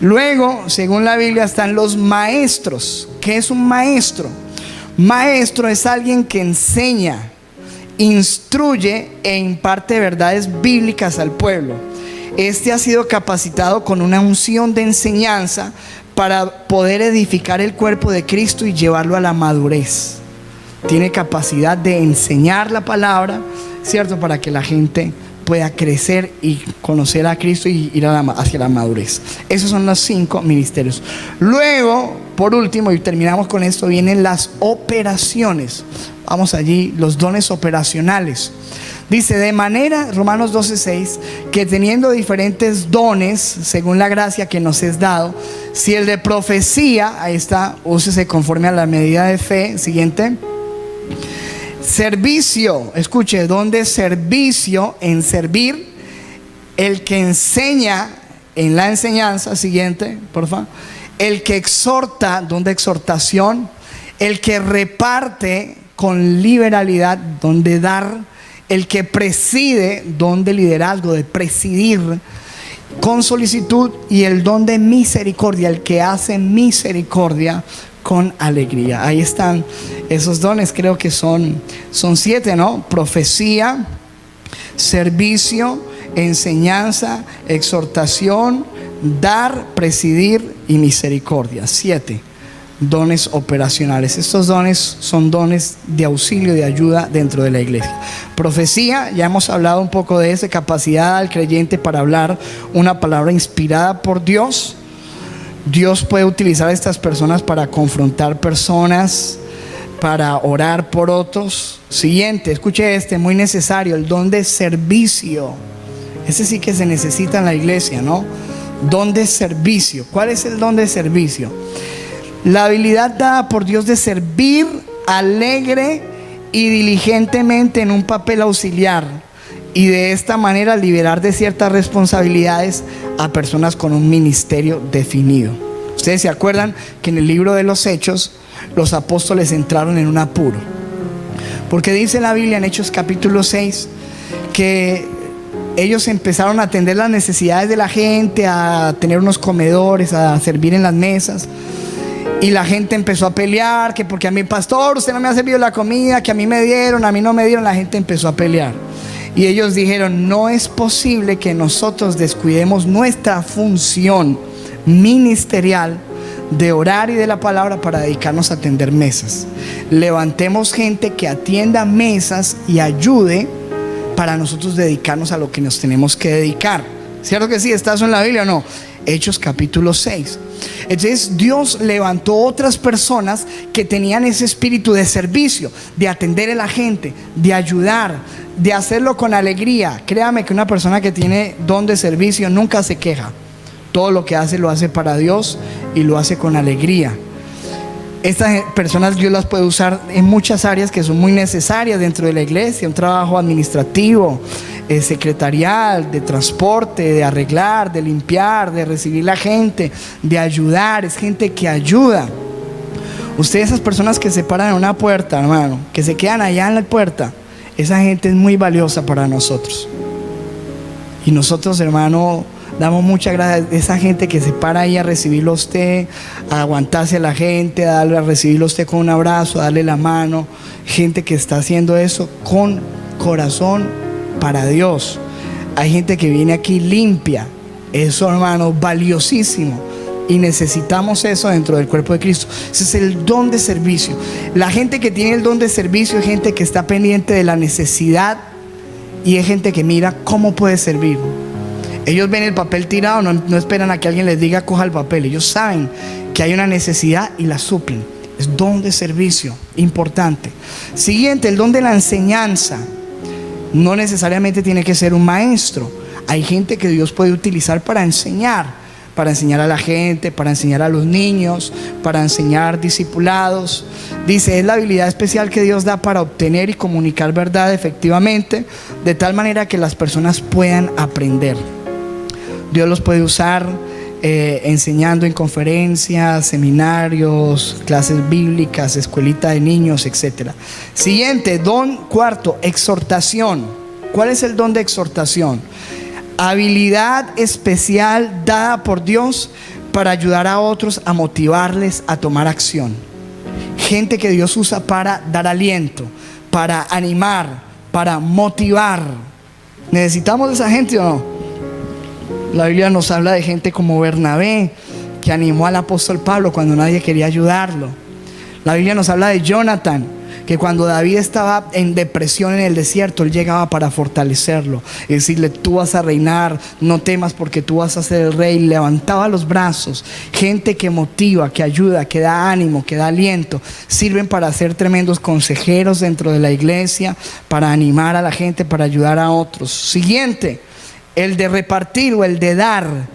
Luego, según la Biblia, están los maestros. ¿Qué es un maestro? Maestro es alguien que enseña, instruye e imparte verdades bíblicas al pueblo. Este ha sido capacitado con una unción de enseñanza para poder edificar el cuerpo de Cristo y llevarlo a la madurez. Tiene capacidad de enseñar la palabra, ¿cierto? Para que la gente pueda crecer y conocer a Cristo y ir hacia la madurez. Esos son los 5 ministerios. Luego, por último, y terminamos con esto, vienen las operaciones. Vamos allí, los dones operacionales. Dice, de manera, Romanos 12:6, que teniendo diferentes dones, según la gracia que nos es dado, si el de profecía, ahí está, úsese conforme a la medida de fe. Siguiente. Servicio, escuche, don de servicio, en servir. El que enseña, en la enseñanza. Siguiente, por favor. El que exhorta, don de exhortación. El que reparte con liberalidad, don de dar. El que preside, don de liderazgo, de presidir con solicitud. Y el don de misericordia, el que hace misericordia con alegría. Ahí están esos dones, creo que son 7, ¿no? Profecía, servicio, enseñanza, exhortación, dar, presidir y misericordia. 7 dones operacionales. Estos dones son dones de auxilio, de ayuda dentro de la iglesia. Profecía, ya hemos hablado un poco de esa capacidad al creyente para hablar una palabra inspirada por Dios. Dios puede utilizar a estas personas para confrontar personas, para orar por otros. Siguiente, escuche muy necesario, el don de servicio. Ese sí que se necesita en la iglesia, ¿no? Don de servicio. ¿Cuál es el don de servicio? La habilidad dada por Dios de servir alegre y diligentemente en un papel auxiliar, y de esta manera liberar de ciertas responsabilidades a personas con un ministerio definido. Ustedes se acuerdan que en el libro de los Hechos los apóstoles entraron en un apuro, porque dice la Biblia en Hechos capítulo 6 que ellos empezaron a atender las necesidades de la gente, a tener unos comedores, a servir en las mesas. Y la gente empezó a pelear, que porque a mi pastor usted no me ha servido la comida, que a mí me dieron, a mí no me dieron. La gente empezó a pelear. Y ellos dijeron, no es posible que nosotros descuidemos nuestra función ministerial de orar y de la palabra para dedicarnos a atender mesas. Levantemos gente que atienda mesas y ayude para nosotros dedicarnos a lo que nos tenemos que dedicar. ¿Cierto que sí? ¿Está eso en la Biblia o no? Hechos capítulo 6. Entonces Dios levantó otras personas que tenían ese espíritu de servicio, de atender a la gente, de ayudar, de hacerlo con alegría. Créame que una persona que tiene don de servicio nunca se queja. Todo lo que hace lo hace para Dios y lo hace con alegría. Estas personas Dios las puede usar en muchas áreas que son muy necesarias dentro de la iglesia. Un trabajo administrativo, secretarial, de transporte, de arreglar, de limpiar, de recibir la gente, de ayudar. Es gente que ayuda. Ustedes, esas personas que se paran en una puerta, hermano, que se quedan allá en la puerta, esa gente es muy valiosa para nosotros. Y nosotros, hermano, damos muchas gracias a esa gente que se para ahí a recibirlo a usted, a aguantarse a la gente, a recibirlo a usted con un abrazo, a darle la mano. Gente que está haciendo eso con corazón para Dios. Hay gente que viene aquí limpia. Eso, hermano, valiosísimo. Y necesitamos eso dentro del cuerpo de Cristo. Ese es el don de servicio. La gente que tiene el don de servicio es gente que está pendiente de la necesidad y es gente que mira cómo puede servir. Ellos ven el papel tirado, no esperan a que alguien les diga coja el papel. Ellos saben que hay una necesidad y la suplen. Es don de servicio, importante. Siguiente, el don de la enseñanza. No necesariamente tiene que ser un maestro. Hay gente que Dios puede utilizar para enseñar a la gente, para enseñar a los niños, para enseñar discipulados. Dice, es la habilidad especial que Dios da para obtener y comunicar verdad efectivamente, de tal manera que las personas puedan aprender. Dios los puede usar enseñando en conferencias, seminarios, clases bíblicas, escuelita de niños, etc. Siguiente, don cuarto, exhortación. ¿Cuál es el don de exhortación? Habilidad especial dada por Dios para ayudar a otros, a motivarles a tomar acción. Gente que Dios usa para dar aliento, para animar, para motivar. ¿Necesitamos de esa gente o no? La Biblia nos habla de gente como Bernabé, que animó al apóstol Pablo cuando nadie quería ayudarlo. La Biblia nos habla de Jonathan, que cuando David estaba en depresión en el desierto, él llegaba para fortalecerlo y decirle: tú vas a reinar, no temas porque tú vas a ser el rey. Levantaba los brazos. Gente que motiva, que ayuda, que da ánimo, que da aliento, sirven para ser tremendos consejeros dentro de la iglesia, para animar a la gente, para ayudar a otros. Siguiente, el de repartir o el de dar.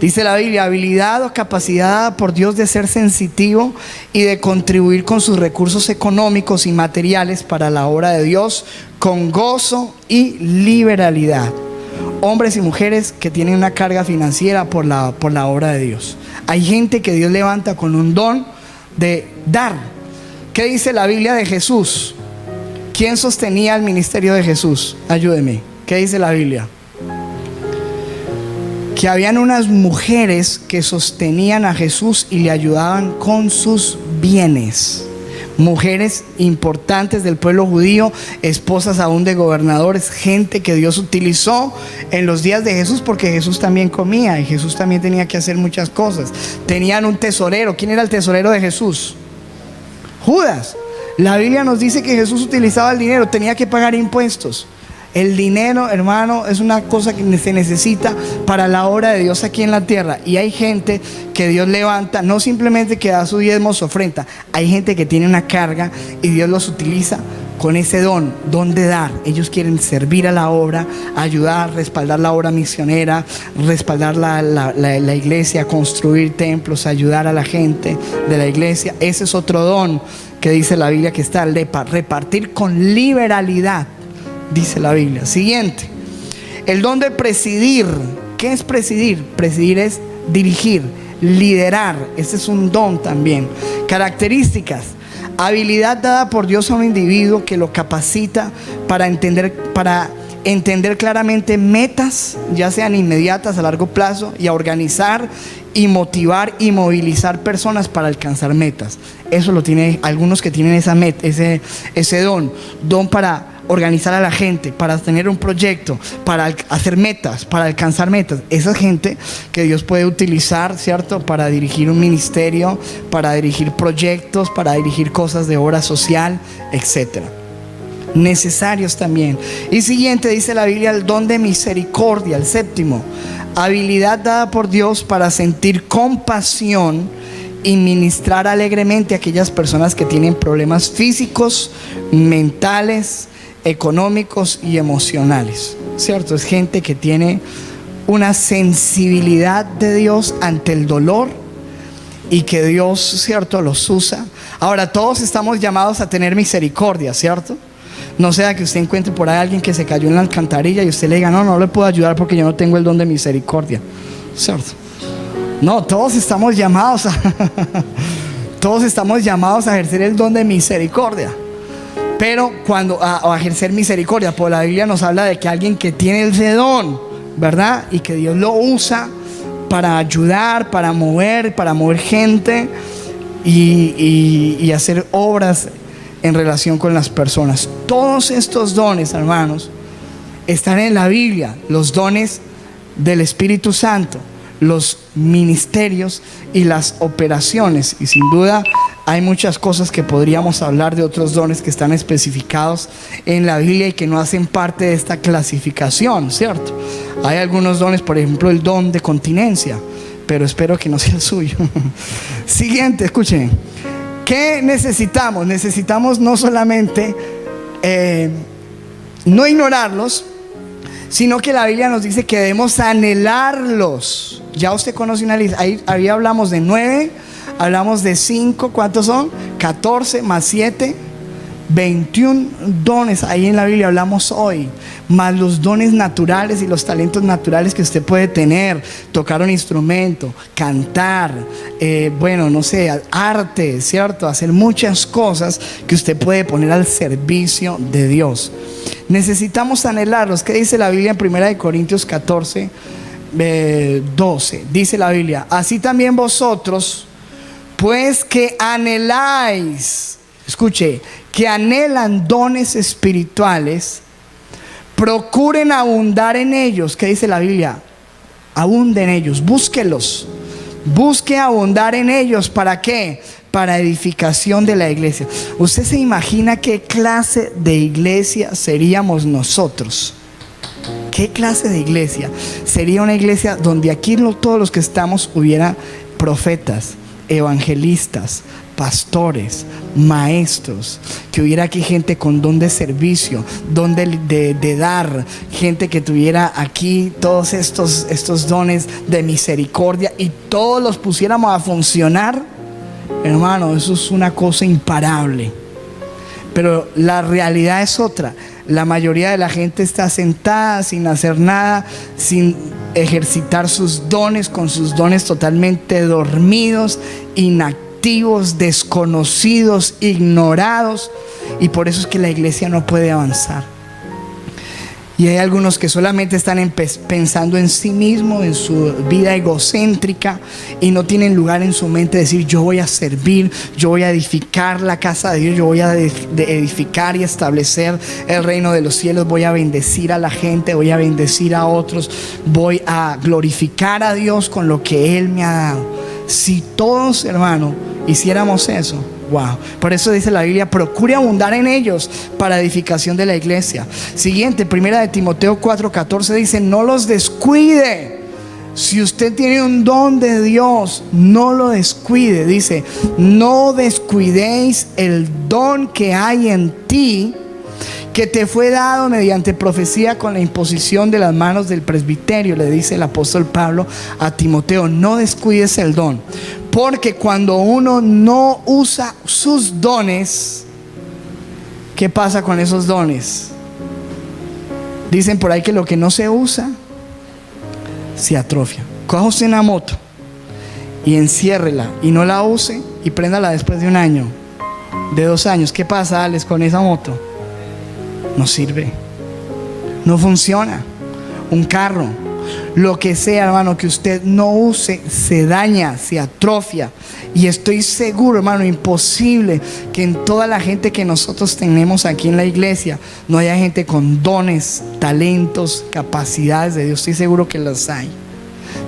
Dice la Biblia: habilidad o capacidad dada por Dios de ser sensitivo y de contribuir con sus recursos económicos y materiales para la obra de Dios con gozo y liberalidad. Hombres y mujeres que tienen una carga financiera por la obra de Dios. Hay gente que Dios levanta con un don de dar. ¿Qué dice la Biblia de Jesús? ¿Quién sostenía el ministerio de Jesús? Ayúdeme. ¿Qué dice la Biblia? Que habían unas mujeres que sostenían a Jesús y le ayudaban con sus bienes. Mujeres importantes del pueblo judío, esposas aún de gobernadores, gente que Dios utilizó en los días de Jesús, porque Jesús también comía y Jesús también tenía que hacer muchas cosas. Tenían un tesorero. ¿Quién era el tesorero de Jesús? Judas. La Biblia nos dice que Jesús utilizaba el dinero, tenía que pagar impuestos. El dinero, hermano, es una cosa que se necesita para la obra de Dios aquí en la tierra. Y hay gente que Dios levanta, no simplemente que da su diezmo, su ofrenda. Hay gente que tiene una carga y Dios los utiliza con ese don de dar. Ellos quieren servir a la obra, ayudar, respaldar la obra misionera, respaldar la iglesia, construir templos, ayudar a la gente de la iglesia. Ese es otro don que dice la Biblia, que está el de repartir con liberalidad. Dice la Biblia. Siguiente, el don de presidir. ¿Qué es presidir? Presidir es dirigir, liderar. Ese es un don también. Características: habilidad dada por Dios a un individuo que lo capacita para entender claramente metas, ya sean inmediatas, a largo plazo, y a organizar y motivar y movilizar personas para alcanzar metas. Eso lo tiene algunos que tienen ese don para organizar a la gente, para tener un proyecto, para hacer metas, para alcanzar metas. Esa gente que Dios puede utilizar, ¿cierto?, para dirigir un ministerio, para dirigir proyectos, para dirigir cosas de obra social, etcétera. Necesarios también. Y siguiente, dice la Biblia, el don de misericordia. El séptimo, habilidad dada por Dios para sentir compasión y ministrar alegremente a aquellas personas que tienen problemas físicos, mentales, económicos y emocionales, ¿cierto? Es gente que tiene una sensibilidad de Dios ante el dolor y que Dios, ¿cierto?, los usa. Ahora, todos estamos llamados a tener misericordia, ¿cierto? No sea que usted encuentre por ahí a alguien que se cayó en la alcantarilla y usted le diga: no le puedo ayudar porque yo no tengo el don de misericordia, ¿cierto? No, todos estamos llamados a ejercer el don de misericordia. Pero a ejercer misericordia, por la Biblia nos habla de que alguien que tiene ese don, ¿verdad?, y que Dios lo usa para ayudar, para mover gente y hacer obras en relación con las personas. Todos estos dones, hermanos, están en la Biblia. Los dones del Espíritu Santo, los ministerios y las operaciones. Y sin duda hay muchas cosas que podríamos hablar de otros dones que están especificados en la Biblia y que no hacen parte de esta clasificación, ¿cierto? Hay algunos dones, por ejemplo, el don de continencia, pero espero que no sea el suyo. Siguiente, escuchen. ¿Qué necesitamos? Necesitamos no solamente no ignorarlos, sino que la Biblia nos dice que debemos anhelarlos. Ya usted conoce una lista. Ahí hablamos de 9, hablamos de 5. ¿Cuántos son? 14 más 7, 21 dones. Ahí en la Biblia hablamos hoy. Más los dones naturales y los talentos naturales que usted puede tener: tocar un instrumento, cantar, arte, ¿cierto? Hacer muchas cosas que usted puede poner al servicio de Dios. Necesitamos anhelarlos. ¿Qué dice la Biblia en 1 Corintios 14, 12? Dice la Biblia: así también vosotros, pues que anheláis, escuche, que anhelan dones espirituales, procuren abundar en ellos. ¿Qué dice la Biblia? Abunde en ellos, búsquelos. Busque abundar en ellos. ¿Para qué? Para edificación de la iglesia. ¿Usted se imagina qué clase de iglesia seríamos nosotros? ¿Qué clase de iglesia? Sería una iglesia donde aquí todos los que estamos hubiera profetas, evangelistas, pastores, maestros, que hubiera aquí gente con don de servicio, don de dar, gente que tuviera aquí todos estos dones de misericordia, y todos los pusiéramos a funcionar. Hermano, eso es una cosa imparable. Pero la realidad es otra. La mayoría de la gente está sentada sin hacer nada, sin ejercitar sus dones, con sus dones totalmente dormidos, inactivos, desconocidos, ignorados. Y por eso es que la iglesia no puede avanzar. Y hay algunos que solamente están pensando en sí mismos, en su vida egocéntrica, y no tienen lugar en su mente de decir: yo voy a servir, yo voy a edificar la casa de Dios, yo voy a edificar y establecer el reino de los cielos, voy a bendecir a la gente, voy a bendecir a otros, voy a glorificar a Dios con lo que Él me ha dado. Si todos, hermano, hiciéramos eso, wow. Por eso dice la Biblia: procure abundar en ellos para edificación de la iglesia. Siguiente, 1 Timoteo 4:14 dice: no los descuide. Si usted tiene un don de Dios, no lo descuide. Dice: no descuidéis el don que hay en ti, que te fue dado mediante profecía con la imposición de las manos del presbiterio. Le dice el apóstol Pablo a Timoteo: no descuides el don, porque cuando uno no usa sus dones, ¿qué pasa con esos dones? Dicen por ahí que lo que no se usa se atrofia. Coja usted una moto y enciérrela y no la use, y préndala después de 1 año, de 2 años. ¿Qué pasa, Alex, con esa moto? No sirve, no funciona. Un carro, lo que sea, hermano, que usted no use, se daña, se atrofia. Y estoy seguro, hermano, imposible que en toda la gente que nosotros tenemos aquí en la iglesia no haya gente con dones, talentos, capacidades de Dios. Estoy seguro que las hay,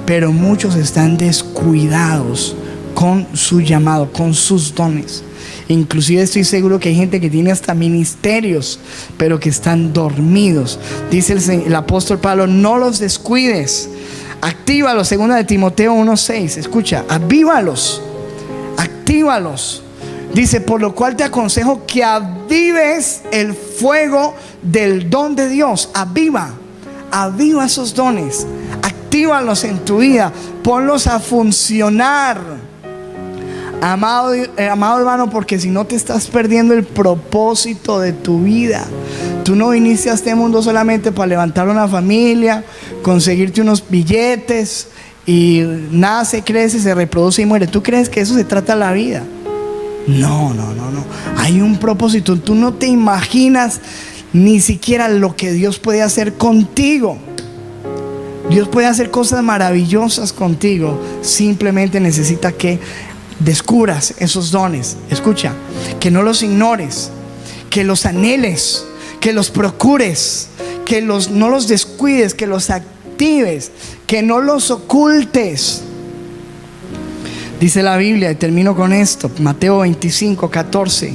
pero muchos están descuidados con su llamado, con sus dones. Inclusive estoy seguro que hay gente que tiene hasta ministerios, pero que están dormidos. Dice el apóstol Pablo: no los descuides, actívalos. 2 Timoteo 1:6. Escucha: avívalos, actívalos. Dice: por lo cual te aconsejo que avives el fuego del don de Dios. Aviva esos dones, actívalos en tu vida, ponlos a funcionar. Amado hermano, porque si no te estás perdiendo el propósito de tu vida. Tú no viniste a este mundo solamente para levantar una familia, conseguirte unos billetes, y nace, crece, se reproduce y muere. ¿Tú crees que eso se trata la vida? No. Hay un propósito. Tú no te imaginas ni siquiera lo que Dios puede hacer contigo. Dios puede hacer cosas maravillosas contigo. Simplemente necesita que descubras esos dones. Escucha, que no los ignores, que los anheles, que los procures, que no los descuides, que los actives, que no los ocultes. Dice la Biblia, y termino con esto, Mateo 25:14: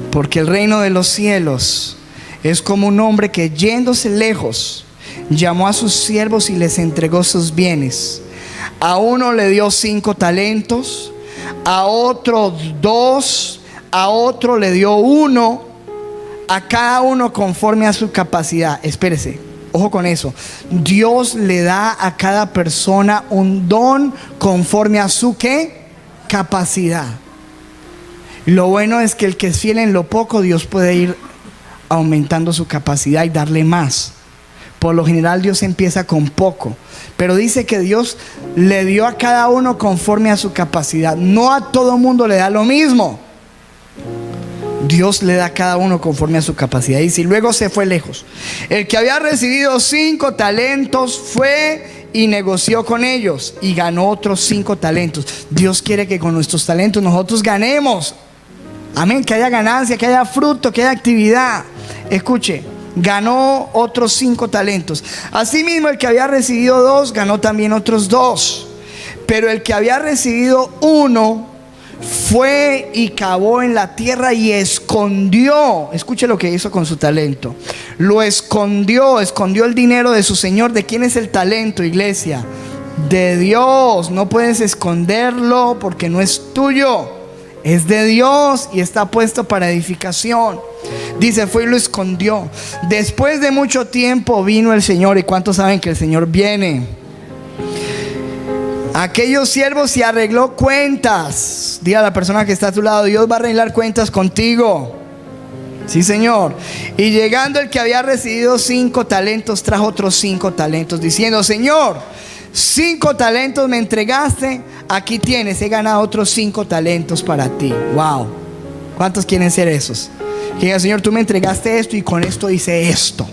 porque el reino de los cielos es como un hombre que, yéndose lejos, llamó a sus siervos y les entregó sus bienes. A uno le dio 5 talentos, a otro 2, a otro le dio 1, a cada uno conforme a su capacidad. Espérese, ojo con eso. Dios le da a cada persona un don conforme a su ¿qué? Capacidad. Lo bueno es que el que es fiel en lo poco, Dios puede ir aumentando su capacidad y darle más. Por lo general Dios empieza con poco, pero dice que Dios le dio a cada uno conforme a su capacidad. No a todo mundo le da lo mismo. Dios le da a cada uno conforme a su capacidad. Y si luego se fue lejos, el que había recibido 5 talentos fue y negoció con ellos y ganó otros 5 talentos. Dios quiere que con nuestros talentos nosotros ganemos. Amén, que haya ganancia, que haya fruto, que haya actividad. Escuche, ganó otros 5 talentos. Asimismo, el que había recibido 2 ganó también otros 2. Pero el que había recibido 1 fue y cavó en la tierra y escondió. Escuche lo que hizo con su talento. Lo escondió el dinero de su señor. ¿De quién es el talento, iglesia? De Dios. No puedes esconderlo porque no es tuyo, es de Dios y está puesto para edificación. Dice, fue y lo escondió. Después de mucho tiempo vino el Señor. ¿Y cuántos saben que el Señor viene? Aquellos siervos se arregló cuentas. Diga a la persona que está a tu lado: Dios va a arreglar cuentas contigo. Sí, Señor. Y llegando el que había recibido 5 talentos, trajo otros 5 talentos, diciendo: Señor, 5 talentos me entregaste, aquí tienes, he ganado otros 5 talentos para ti. Wow. ¿Cuántos quieren ser esos? Que diga: Señor, tú me entregaste esto y con esto hice esto.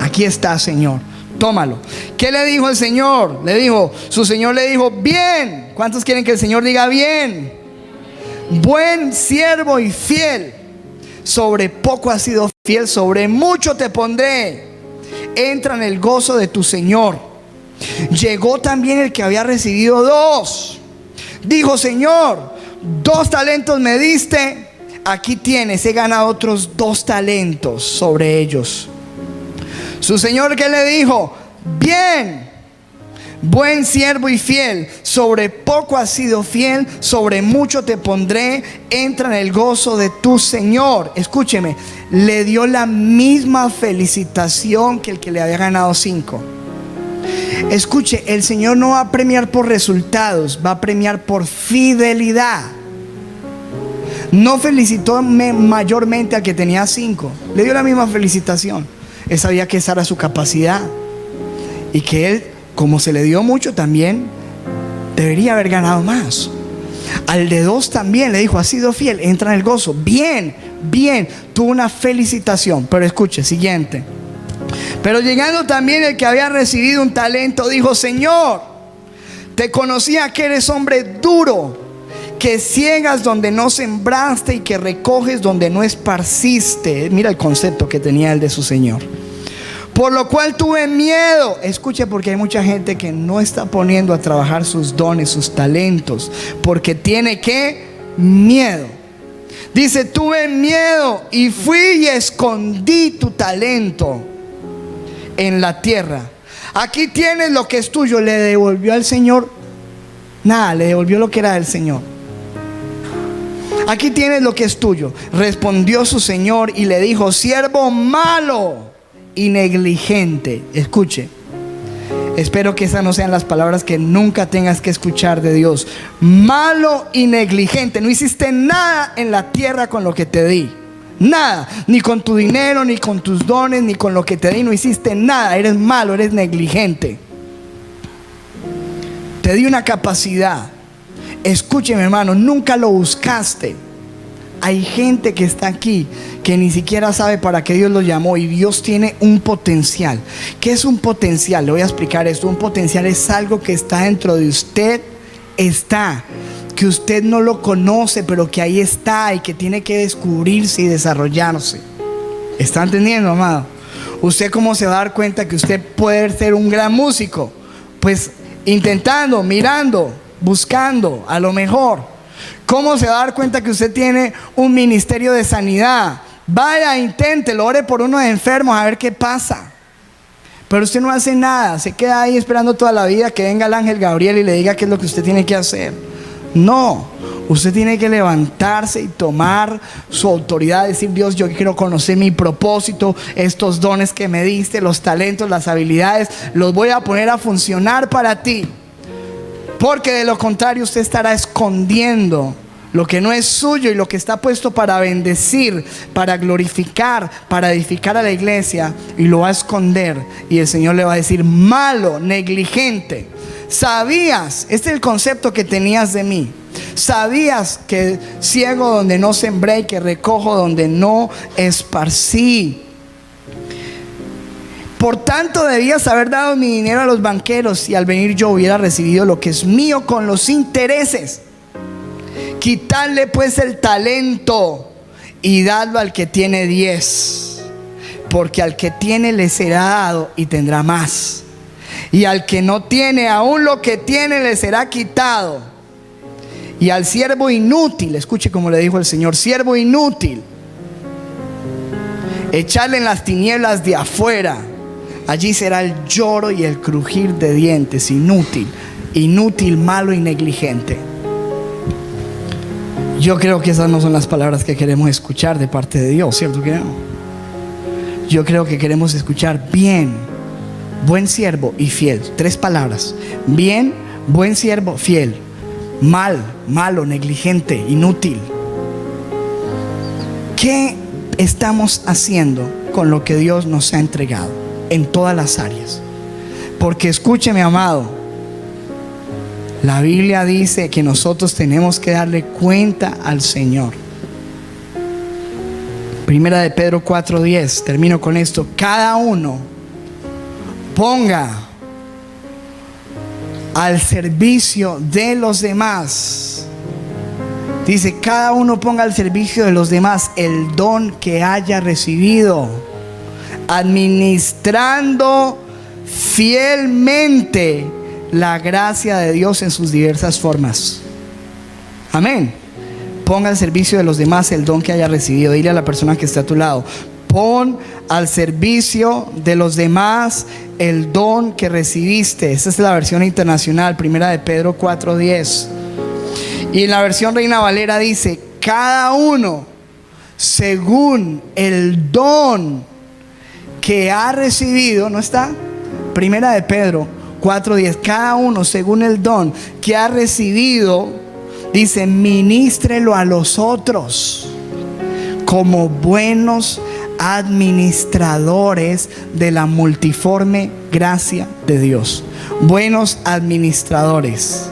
Aquí está, Señor, tómalo. ¿Qué le dijo el Señor? Su Señor le dijo: bien. ¿Cuántos quieren que el Señor diga bien? Buen siervo y fiel. Sobre poco has sido fiel, sobre mucho te pondré. Entra en el gozo de tu Señor. Llegó también el que había recibido 2. Dijo: Señor, 2 talentos me diste, aquí tienes, he ganado otros 2 talentos sobre ellos. Su Señor, ¿qué le dijo? Bien, buen siervo y fiel, sobre poco has sido fiel, sobre mucho te pondré, entra en el gozo de tu Señor. Escúcheme, le dio la misma felicitación que el que le había ganado 5. Escuche, el Señor no va a premiar por resultados, va a premiar por fidelidad. No felicitó mayormente al que tenía 5, le dio la misma felicitación. Él sabía que esa era su capacidad y que él, como se le dio mucho, también debería haber ganado más. Al de 2 también le dijo: has sido fiel, entra en el gozo. Bien, bien, tuvo una felicitación. Pero escuche, siguiente. Pero llegando también el que había recibido un talento, dijo: Señor, te conocía que eres hombre duro, que ciegas donde no sembraste y que recoges donde no esparciste. Mira el concepto que tenía el de su Señor. Por lo cual tuve miedo. Escuche, porque hay mucha gente que no está poniendo a trabajar sus dones, sus talentos, porque tiene miedo. Dice: tuve miedo y fui y escondí tu talento en la tierra. Aquí tienes lo que es tuyo. Le devolvió al Señor nada, le devolvió lo que era del Señor. Aquí tienes lo que es tuyo. Respondió su Señor y le dijo: siervo malo y negligente. Escuche, espero que esas no sean las palabras que nunca tengas que escuchar de Dios. Malo y negligente. No hiciste nada en la tierra con lo que te di. Nada, ni con tu dinero, ni con tus dones, ni con lo que te di. No hiciste nada. Eres malo, eres negligente. Te di una capacidad. Escúcheme, hermano, nunca lo buscaste. Hay gente que está aquí que ni siquiera sabe para qué Dios lo llamó, y Dios tiene un potencial. ¿Qué es un potencial? Le voy a explicar esto. Un potencial es algo que está dentro de usted, que usted no lo conoce, pero que ahí está y que tiene que descubrirse y desarrollarse. ¿Está entendiendo, amado? ¿Usted cómo se va a dar cuenta que usted puede ser un gran músico? Pues intentando, mirando, buscando, a lo mejor. ¿Cómo se va a dar cuenta que usted tiene un ministerio de sanidad? Vaya, inténtelo, ore por unos enfermos a ver qué pasa. Pero usted no hace nada, se queda ahí esperando toda la vida que venga el ángel Gabriel y le diga qué es lo que usted tiene que hacer. No, usted tiene que levantarse y tomar su autoridad, decir: Dios, yo quiero conocer mi propósito, estos dones que me diste, los talentos, las habilidades, los voy a poner a funcionar para ti. Porque de lo contrario usted estará escondiendo lo que no es suyo y lo que está puesto para bendecir, para glorificar, para edificar a la iglesia, y lo va a esconder. Y el Señor le va a decir: malo, negligente. Sabías, este es el concepto que tenías de mí. Sabías que ciego donde no sembré y que recojo donde no esparcí. Por tanto debías haber dado mi dinero a los banqueros y al venir yo hubiera recibido lo que es mío con los intereses. Quitadle pues el talento y dadlo al que tiene 10, porque al que tiene le será dado y tendrá más, y al que no tiene, aún lo que tiene le será quitado. Y al siervo inútil, escuche como le dijo el Señor, siervo inútil, echarle en las tinieblas de afuera, allí será el lloro y el crujir de dientes. Inútil, inútil, malo y negligente. Yo creo que esas no son las palabras que queremos escuchar de parte de Dios, ¿cierto que no? Yo creo que queremos escuchar bien, buen siervo y fiel. 3 palabras: bien, buen siervo, fiel. Mal, malo, negligente, inútil. ¿Qué estamos haciendo con lo que Dios nos ha entregado en todas las áreas? Porque escúcheme, amado, la Biblia dice que nosotros tenemos que darle cuenta al Señor. Primera de Pedro 4:10, termino con esto. Cada uno ponga al servicio de los demás. Dice, cada uno ponga al servicio de los demás el don que haya recibido, administrando fielmente la gracia de Dios en sus diversas formas. Amén. Ponga al servicio de los demás el don que haya recibido. Dile a la persona que está a tu lado: pon al servicio de los demás el don que recibiste. Esta es la versión internacional, Primera de Pedro 4:10. Y en la versión Reina Valera dice: cada uno según el don que ha recibido. ¿No está? Primera de Pedro 4:10. Cada uno según el don que ha recibido, dice, ministrelo a los otros como buenos administradores de la multiforme gracia de Dios. Buenos administradores.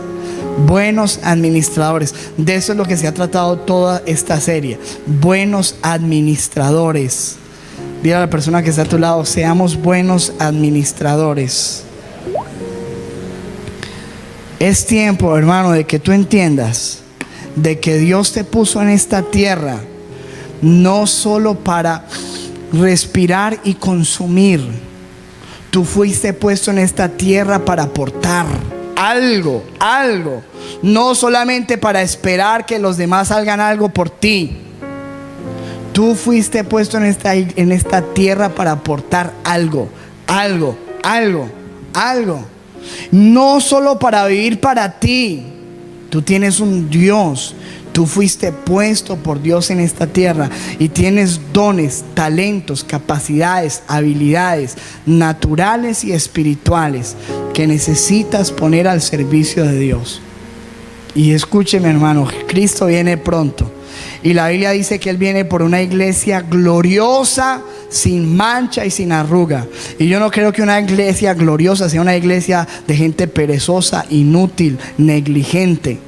Buenos administradores. De eso es lo que se ha tratado toda esta serie. Buenos administradores. Dile a la persona que está a tu lado: seamos buenos administradores. Es tiempo, hermano, de que tú entiendas de que Dios te puso en esta tierra no solo para respirar y consumir. Tú fuiste puesto en esta tierra para aportar algo. No solamente para esperar que los demás hagan algo por ti. Tú fuiste puesto en esta tierra para aportar algo. No solo para vivir para ti. Tú tienes un Dios. Tú fuiste puesto por Dios en esta tierra y tienes dones, talentos, capacidades, habilidades naturales y espirituales que necesitas poner al servicio de Dios. Y escúcheme, hermano, Cristo viene pronto. Y la Biblia dice que Él viene por una iglesia gloriosa, sin mancha y sin arruga. Y yo no creo que una iglesia gloriosa sea una iglesia de gente perezosa, inútil, negligente.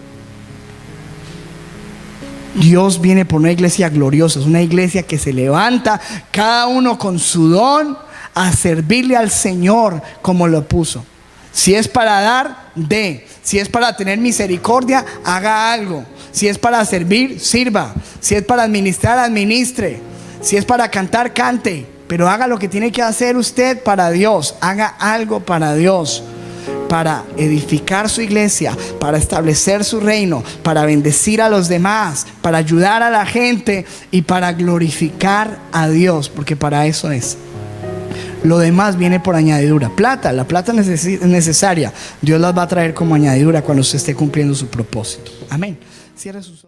Dios viene por una iglesia gloriosa. Es una iglesia que se levanta, cada uno con su don, a servirle al Señor como lo puso. Si es para dar, dé. Si es para tener misericordia, haga algo. Si es para servir, sirva. Si es para administrar, administre. Si es para cantar, cante. Pero haga lo que tiene que hacer usted para Dios. Haga algo para Dios, para edificar su iglesia, para establecer su reino, para bendecir a los demás, para ayudar a la gente y para glorificar a Dios, porque para eso es. Lo demás viene por añadidura. La plata es necesaria. Dios las va a traer como añadidura cuando se esté cumpliendo su propósito. Amén. Cierre sus ojos.